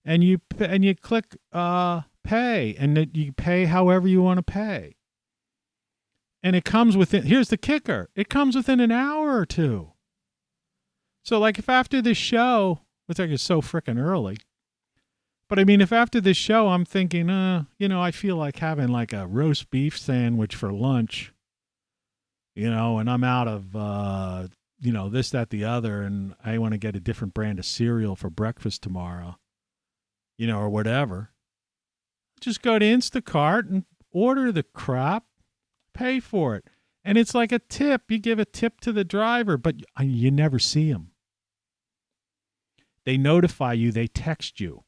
And you click pay, and that you pay however you want to pay. And it comes within, here's the kicker, it comes within an hour or two. So like if after this show, which like is so freaking early, but I mean if after this show I'm thinking, you know, I feel like having like a roast beef sandwich for lunch, you know, and I'm out of, you know, this, that, the other, and I want to get a different brand of cereal for breakfast tomorrow. You know, or whatever, just go to Instacart and order the crap, pay for it. And it's like a tip. You give a tip to the driver, but you never see them. They notify you. They text you.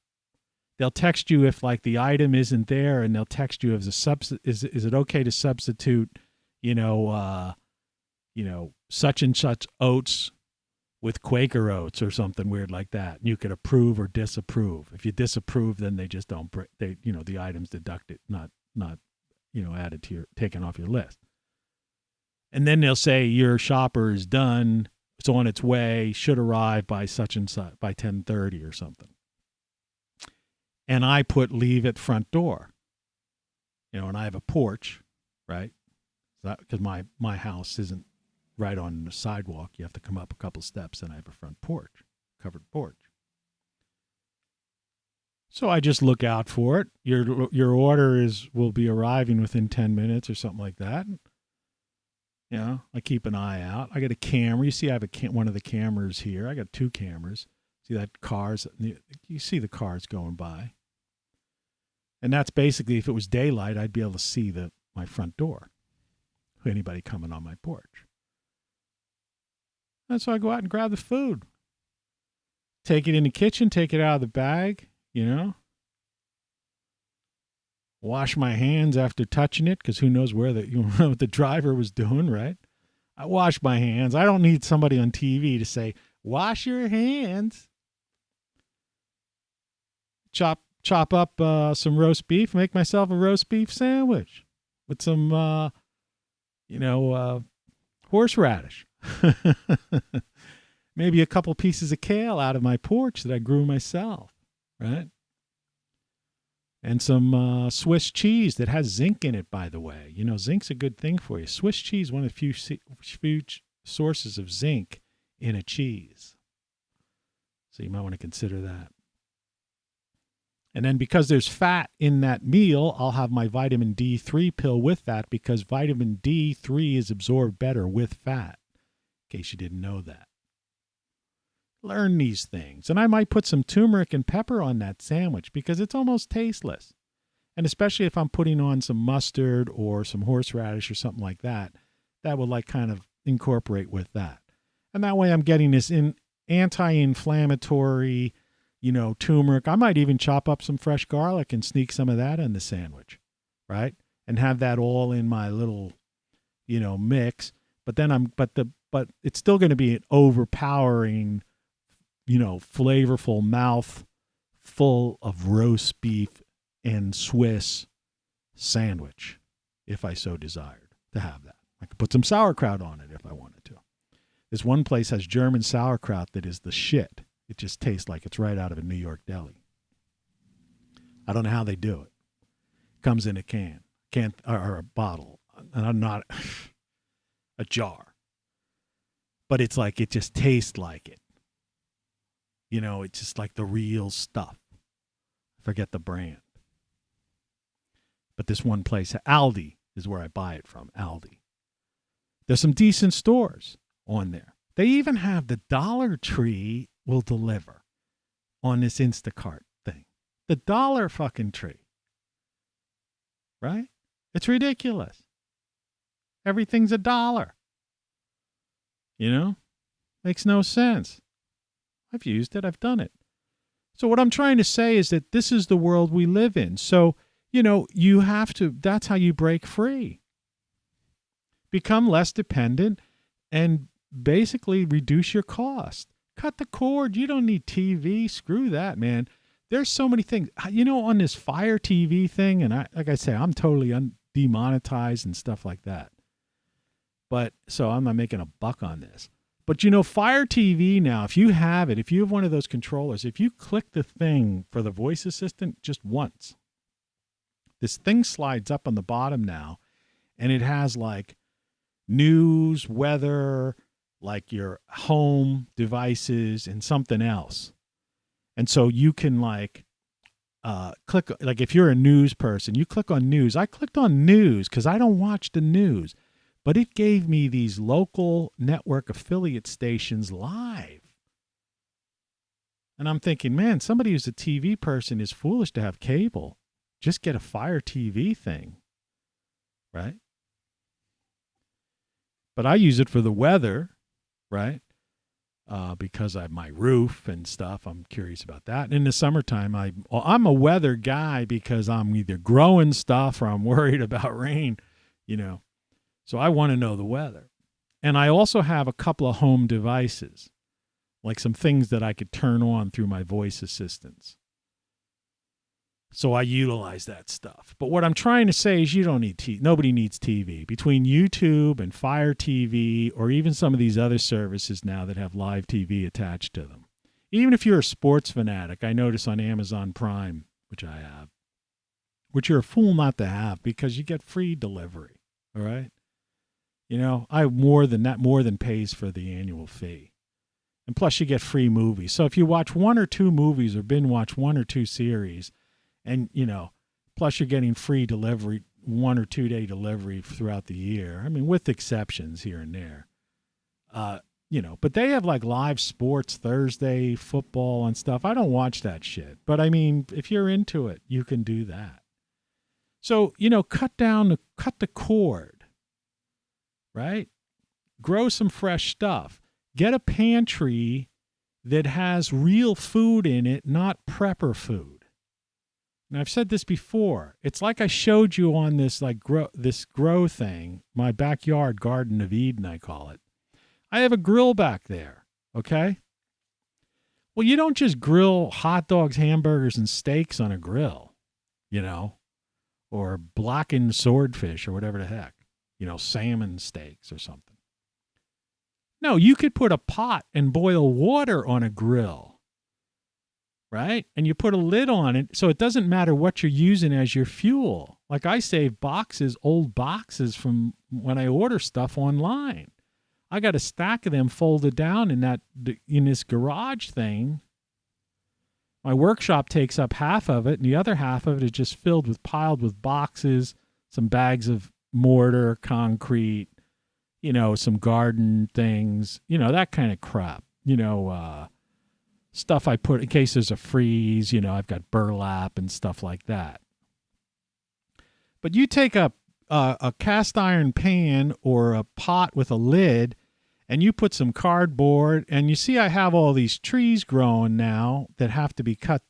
They'll text you if like the item isn't there, and they'll text you if is it okay to substitute, you know, such and such oats with Quaker oats or something weird like that. And you could approve or disapprove. If you disapprove, then they just don't, you know, the item's deducted, not, you know, added to taken off your list. And then they'll say your shopper is done. It's on its way, should arrive by such and such, by 10:30 or something. And I put leave at front door, you know, and I have a porch, right? Because my house isn't right on the sidewalk. You have to come up a couple steps, and I have a front porch, covered porch. So I just look out for it. Your order will be arriving within 10 minutes or something like that. You know, I keep an eye out. I got a camera. You see I have one of the cameras here. I got 2 cameras. See that cars? You see the cars going by. And that's basically, if it was daylight, I'd be able to see my front door. Anybody coming on my porch. And so I go out and grab the food. Take it in the kitchen, take it out of the bag, you know. Wash my hands after touching it, because who knows what the driver was doing, right? I wash my hands. I don't need somebody on TV to say, wash your hands. Chop up some roast beef, make myself a roast beef sandwich with some, horseradish. Maybe a couple pieces of kale out of my porch that I grew myself, right? And some Swiss cheese that has zinc in it, by the way. You know, zinc's a good thing for you. Swiss cheese, one of the few sources of zinc in a cheese. So you might want to consider that. And then because there's fat in that meal, I'll have my vitamin D3 pill with that, because vitamin D3 is absorbed better with fat, in case you didn't know that. Learn these things. And I might put some turmeric and pepper on that sandwich, because it's almost tasteless. And especially if I'm putting on some mustard or some horseradish or something like that, that will like kind of incorporate with that. And that way I'm getting this anti-inflammatory, you know, turmeric. I might even chop up some fresh garlic and sneak some of that in the sandwich, right? And have that all in my little, you know, mix. But then but it's still going to be an overpowering, flavorful mouth full of roast beef and Swiss sandwich, if I so desired to have that. I could put some sauerkraut on it if I wanted to. This one place has German sauerkraut that is the shit. It just tastes like it's right out of a New York deli. I don't know how they do it. Comes in a can or a bottle, and not a jar. But it's like, it just tastes like it. It's just like the real stuff. I forget the brand. But this one place, Aldi, is where I buy it from, Aldi. There's some decent stores on there. They even have the Dollar Tree will deliver on this Instacart thing. The Dollar fucking Tree. Right? It's ridiculous. Everything's $1. Makes no sense. I've used it. I've done it. So what I'm trying to say is that this is the world we live in. So, you have to, that's how you break free. Become less dependent and basically reduce your cost. Cut the cord. You don't need TV. Screw that, man. There's so many things. On this Fire TV thing, and like I say, I'm totally demonetized and stuff like that. But so I'm not making a buck on this. But Fire TV now, if you have one of those controllers, if you click the thing for the voice assistant just once, this thing slides up on the bottom now, and it has like news, weather, like your home devices, and something else. And so you can click, like if you're a news person, you click on news. I clicked on news because I don't watch the news. But it gave me these local network affiliate stations live. And I'm thinking, man, somebody who's a TV person is foolish to have cable. Just get a Fire TV thing, right? But I use it for the weather, right? Because I have my roof and stuff. I'm curious about that. And in the summertime, I'm a weather guy because I'm either growing stuff or I'm worried about rain, So I want to know the weather. And I also have a couple of home devices, like some things that I could turn on through my voice assistants. So I utilize that stuff. But what I'm trying to say is you don't need TV. Nobody needs TV. Between YouTube and Fire TV, or even some of these other services now that have live TV attached to them. Even if you're a sports fanatic, I notice on Amazon Prime, which I have, which you're a fool not to have because you get free delivery. All right? I more than pays for the annual fee. And plus you get free movies. So if you watch one or two movies or binge watch one or two series, and, plus you're getting free delivery, 1 or 2 day delivery throughout the year. I mean, with exceptions here and there. But they have like live sports Thursday, football and stuff. I don't watch that shit. But I mean, if you're into it, you can do that. So, cut the cord, right? Grow some fresh stuff. Get a pantry that has real food in it, not prepper food. And I've said this before. It's like I showed you on this grow thing, my backyard Garden of Eden, I call it. I have a grill back there, okay? Well, you don't just grill hot dogs, hamburgers, and steaks on a grill, or blackened swordfish or whatever the heck, salmon steaks or something. No, you could put a pot and boil water on a grill. Right? And you put a lid on it, so it doesn't matter what you're using as your fuel. Like I save old boxes from when I order stuff online. I got a stack of them folded down in this garage thing. My workshop takes up half of it, and the other half of it is just piled with boxes, some bags of mortar, concrete, some garden things, that kind of crap, stuff I put in case there's a freeze, I've got burlap and stuff like that. But you take a cast iron pan or a pot with a lid and you put some cardboard, and you see I have all these trees growing now that have to be cut,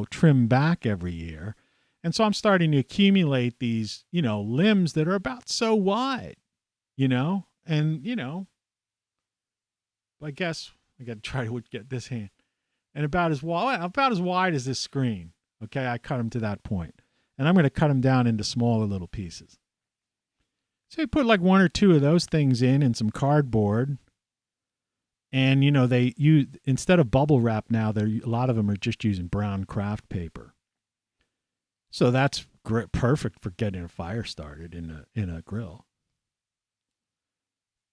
trimmed back every year. And so I'm starting to accumulate these, limbs that are about so wide, and, I guess I got to try to get this hand. and about as wide as this screen. Okay, I cut them to that point. And I'm going to cut them down into smaller little pieces. So you put like one or two of those things in and some cardboard. And, you know, instead of bubble wrap now, a lot of them are just using brown craft paper. So that's perfect for getting a fire started in a grill.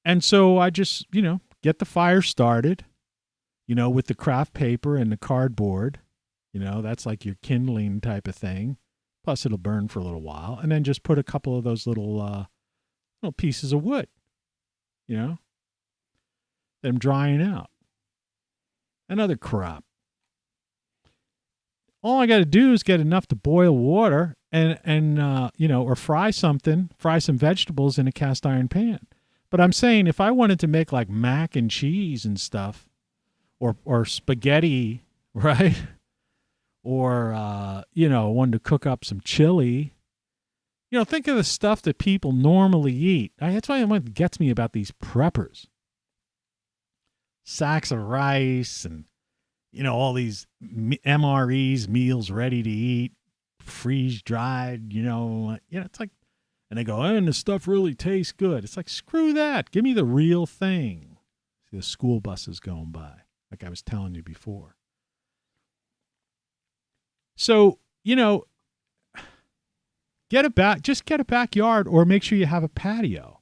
And so I just, you know, get the fire started, you know, with the craft paper and the cardboard. You know, that's like your kindling type of thing. Plus it'll burn for a little while. And then just put a couple of those little pieces of wood, you know, them drying out. Another crap. All I got to do is get enough to boil water and you know, or fry some vegetables in a cast iron pan. But I'm saying if I wanted to make like mac and cheese and stuff or spaghetti, right? Or, you know, wanted to cook up some chili. You know, think of the stuff that people normally eat. That's why what gets me about these preppers. Sacks of rice and, you know, all these MREs, meals ready to eat, freeze dried, you know, it's like, and they go, and the stuff really tastes good. It's like, screw that. Give me the real thing. See the school buses going by, like I was telling you before. So, you know, just get a backyard or make sure you have a patio.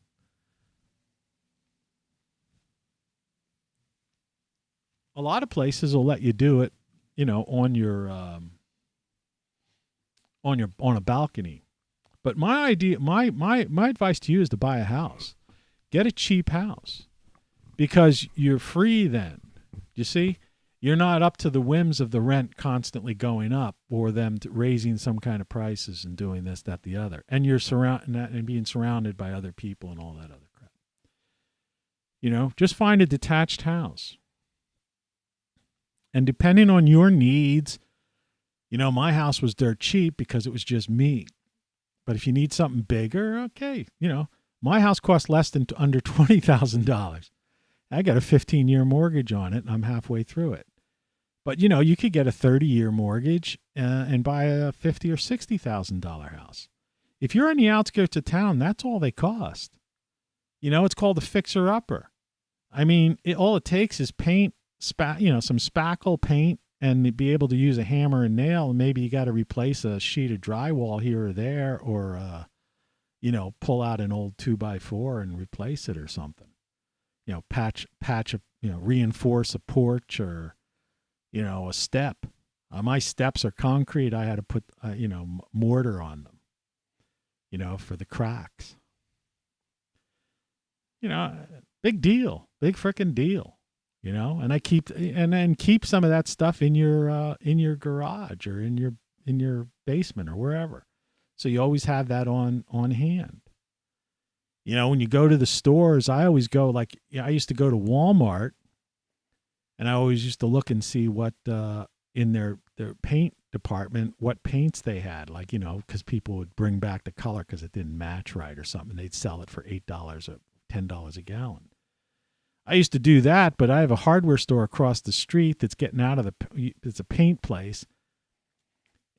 A lot of places will let you do it, you know, on a balcony. But my idea, my advice to you is to buy a house. Get a cheap house because you're free then. You see? You're not up to the whims of the rent constantly going up or them raising some kind of prices and doing this, that, the other. And you're being surrounded by other people and all that other crap. You know, just find a detached house. And depending on your needs, you know, my house was dirt cheap because it was just me. But if you need something bigger, okay, you know, my house cost less than under $20,000. I got a 15-year mortgage on it, and I'm halfway through it. But, you know, you could get a 30-year mortgage and buy a $50,000 or $60,000 house. If you're on the outskirts of town, that's all they cost. You know, it's called a fixer-upper. I mean, all it takes is paint, some spackle paint, and be able to use a hammer and nail, and maybe you got to replace a sheet of drywall here or there, or, you know, pull out an old 2x4 and replace it or something. You know, patch, you know, reinforce a porch or, you know, a step. My steps are concrete. I had to put, you know, mortar on them, you know, for the cracks. You know, big deal, big frickin' deal, you know. And I keep some of that stuff in your garage or in your basement or wherever, so you always have that on hand. You know, when you go to the stores, I always go I used to go to Walmart, and I always used to look and see what in their paint department, what paints they had, like, you know, because people would bring back the color because it didn't match right or something. They'd sell it for $8 or $10 a gallon. I used to do that, but I have a hardware store across the street that's getting out of it's a paint place,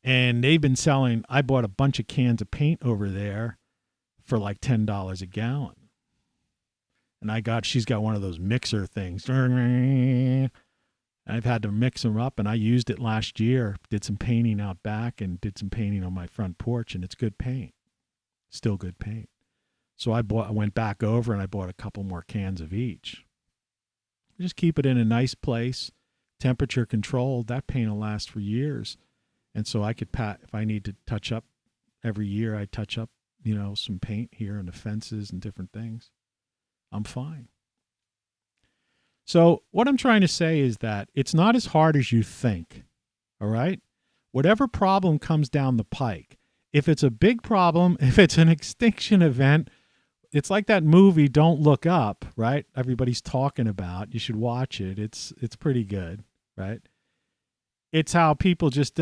and they've been selling. I bought a bunch of cans of paint over there for like $10 a gallon. And she's got one of those mixer things. I've had to mix them up, and I used it last year, did some painting out back and did some painting on my front porch, and it's good paint. Still good paint. So I went back over and I bought a couple more cans of each. Just keep it in a nice place, temperature controlled. That paint will last for years. And so I could if I need to touch up every year, I touch up, you know, some paint here on the fences and different things. I'm fine. So what I'm trying to say is that it's not as hard as you think. All right? Whatever problem comes down the pike, if it's a big problem, if it's an extinction event, it's like that movie Don't Look Up, right? Everybody's talking about. You should watch it. It's pretty good, right? It's how people just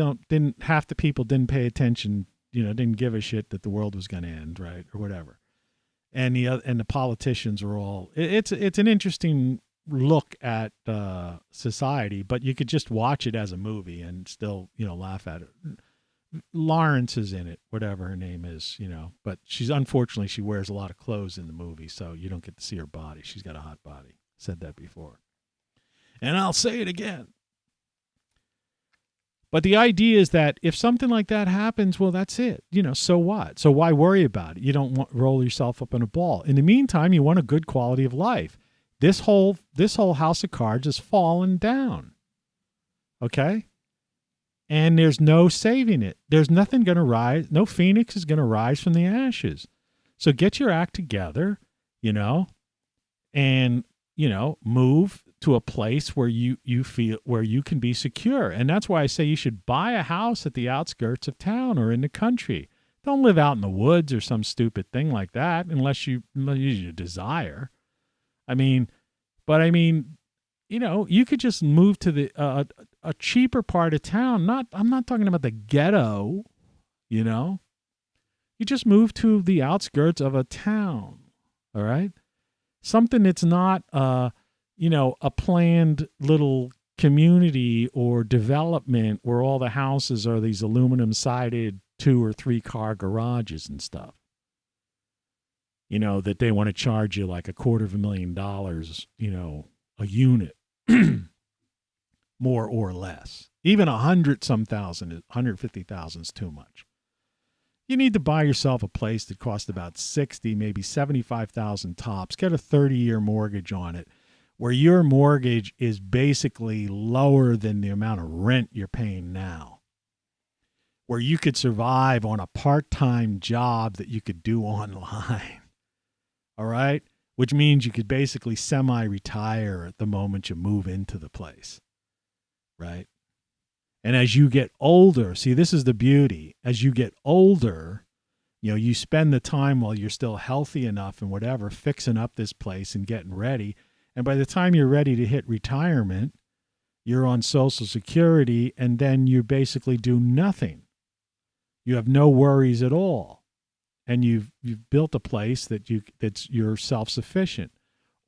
half the people didn't pay attention, you know, didn't give a shit that the world was going to end, right, or whatever. And the politicians are all. It's an interesting look at society, but you could just watch it as a movie and still, laugh at it. Lawrence is in it, whatever her name is, but unfortunately she wears a lot of clothes in the movie, so you don't get to see her body. She's got a hot body. Said that before. And I'll say it again. But the idea is that if something like that happens, well, that's it. So what? So why worry about it? You don't roll yourself up in a ball. In the meantime, you want a good quality of life. This whole house of cards is falling down. Okay? And there's no saving it. There's nothing going to rise. No phoenix is going to rise from the ashes. So get your act together, and, move to a place where you feel where you can be secure. And that's why I say you should buy a house at the outskirts of town or in the country. Don't live out in the woods or some stupid thing like that unless you desire. You could just move to a cheaper part of town. I'm not talking about the ghetto, You just move to the outskirts of a town, all right? Something that's not a planned little community or development where all the houses are these aluminum-sided 2 or 3 car garages and stuff. That they want to charge you like $250,000, a unit, more or less. Even 150,000 is too much. You need to buy yourself a place that costs about 60, maybe 75,000 tops. Get a 30-year mortgage on it, where your mortgage is basically lower than the amount of rent you're paying now. Where you could survive on a part-time job that you could do online. All right? Which means you could basically semi-retire at the moment you move into the place. Right? And as you get older, see, this is the beauty. As you get older, you spend the time while you're still healthy enough and whatever, fixing up this place and getting ready. And by the time you're ready to hit retirement, you're on Social Security, and then you basically do nothing. You have no worries at all. And you've built a place that's you're self-sufficient.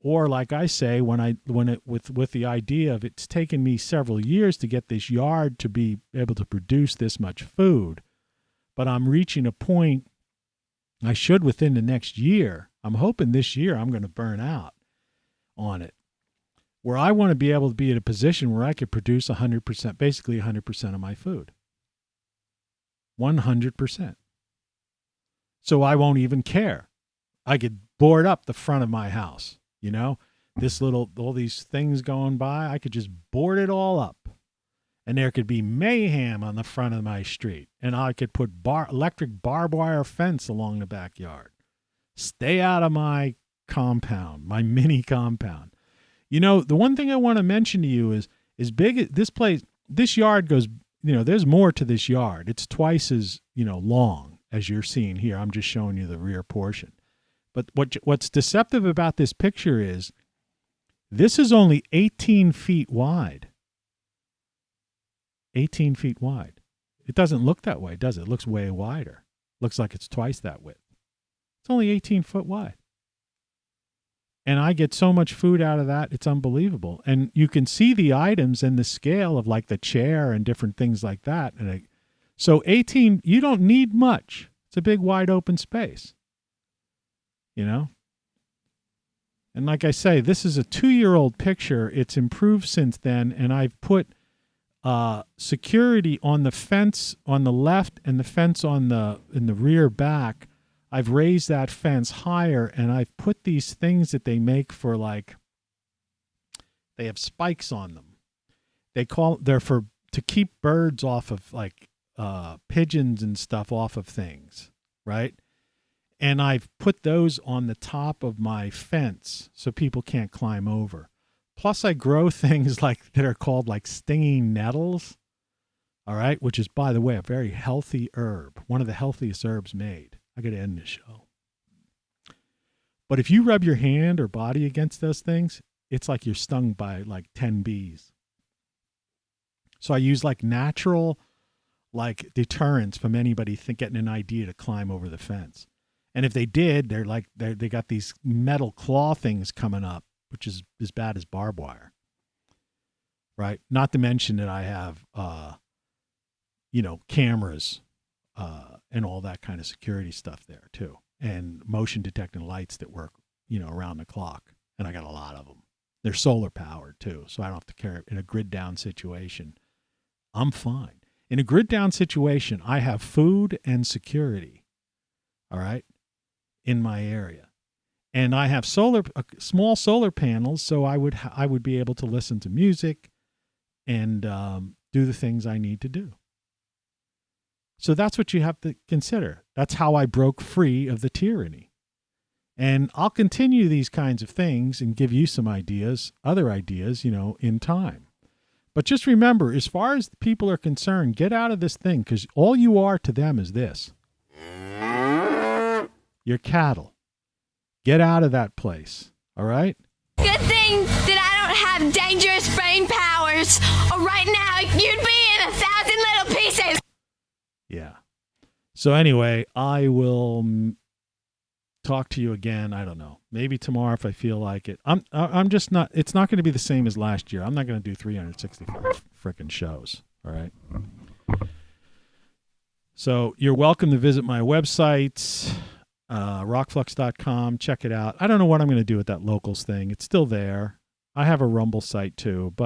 Or like I say, with the idea of it's taken me several years to get this yard to be able to produce this much food, but I'm reaching a point I should within the next year. I'm hoping this year I'm going to burn out on it, where I want to be able to be in a position where I could produce 100%, basically 100% of my food. 100%. So I won't even care. I could board up the front of my house. All these things going by, I could just board it all up. And there could be mayhem on the front of my street. And I could put electric barbed wire fence along the backyard. Stay out of my compound, my mini compound. The one thing I want to mention to you is big this place, this yard goes, there's more to this yard. It's twice as, long as you're seeing here. I'm just showing you the rear portion. But what's deceptive about this picture is this is only 18 feet wide. 18 feet wide. It doesn't look that way, does it? It looks way wider. Looks like it's twice that width. It's only 18 foot wide. And I get so much food out of that, it's unbelievable. And you can see the items and the scale of like the chair and different things like that. So 18, you don't need much. It's a big wide open space. And like I say, this is a 2-year-old picture. It's improved since then. And I've put security on the fence on the left and the fence in the rear back. I've raised that fence higher, and I've put these things that they make for they have spikes on them. They're to keep birds off of pigeons and stuff off of things, right? And I've put those on the top of my fence so people can't climb over. Plus I grow things that are called stinging nettles, all right, which is, by the way, a very healthy herb, one of the healthiest herbs made. I got to end this show. But if you rub your hand or body against those things, it's like you're stung by 10 bees. So I use natural deterrents from anybody getting an idea to climb over the fence. And if they did, they got these metal claw things coming up which is as bad as barbed wire. Right? Not to mention that I have, cameras and all that kind of security stuff there too, and motion detecting lights that work, around the clock. And I got a lot of them. They're solar powered too, so I don't have to carry it in a grid down situation. I'm fine. In a grid down situation, I have food and security. All right, in my area. And I have small solar panels, so I would be able to listen to music and do the things I need to do. So that's what you have to consider. That's how I broke free of the tyranny. And I'll continue these kinds of things and give you some ideas, other ideas, in time. But just remember, as far as the people are concerned, get out of this thing, because all you are to them is this. You're cattle. Get out of that place, all right? Good thing that I don't have dangerous brain powers, or right now you'd be in 1,000 little pieces. Yeah. So anyway, I will talk to you again. I don't know. Maybe tomorrow if I feel like it. I'm just not. It's not going to be the same as last year. I'm not going to do 365 frickin' shows. All right. So you're welcome to visit my website, rockflux.com. Check it out. I don't know what I'm going to do with that locals thing. It's still there. I have a Rumble site too, but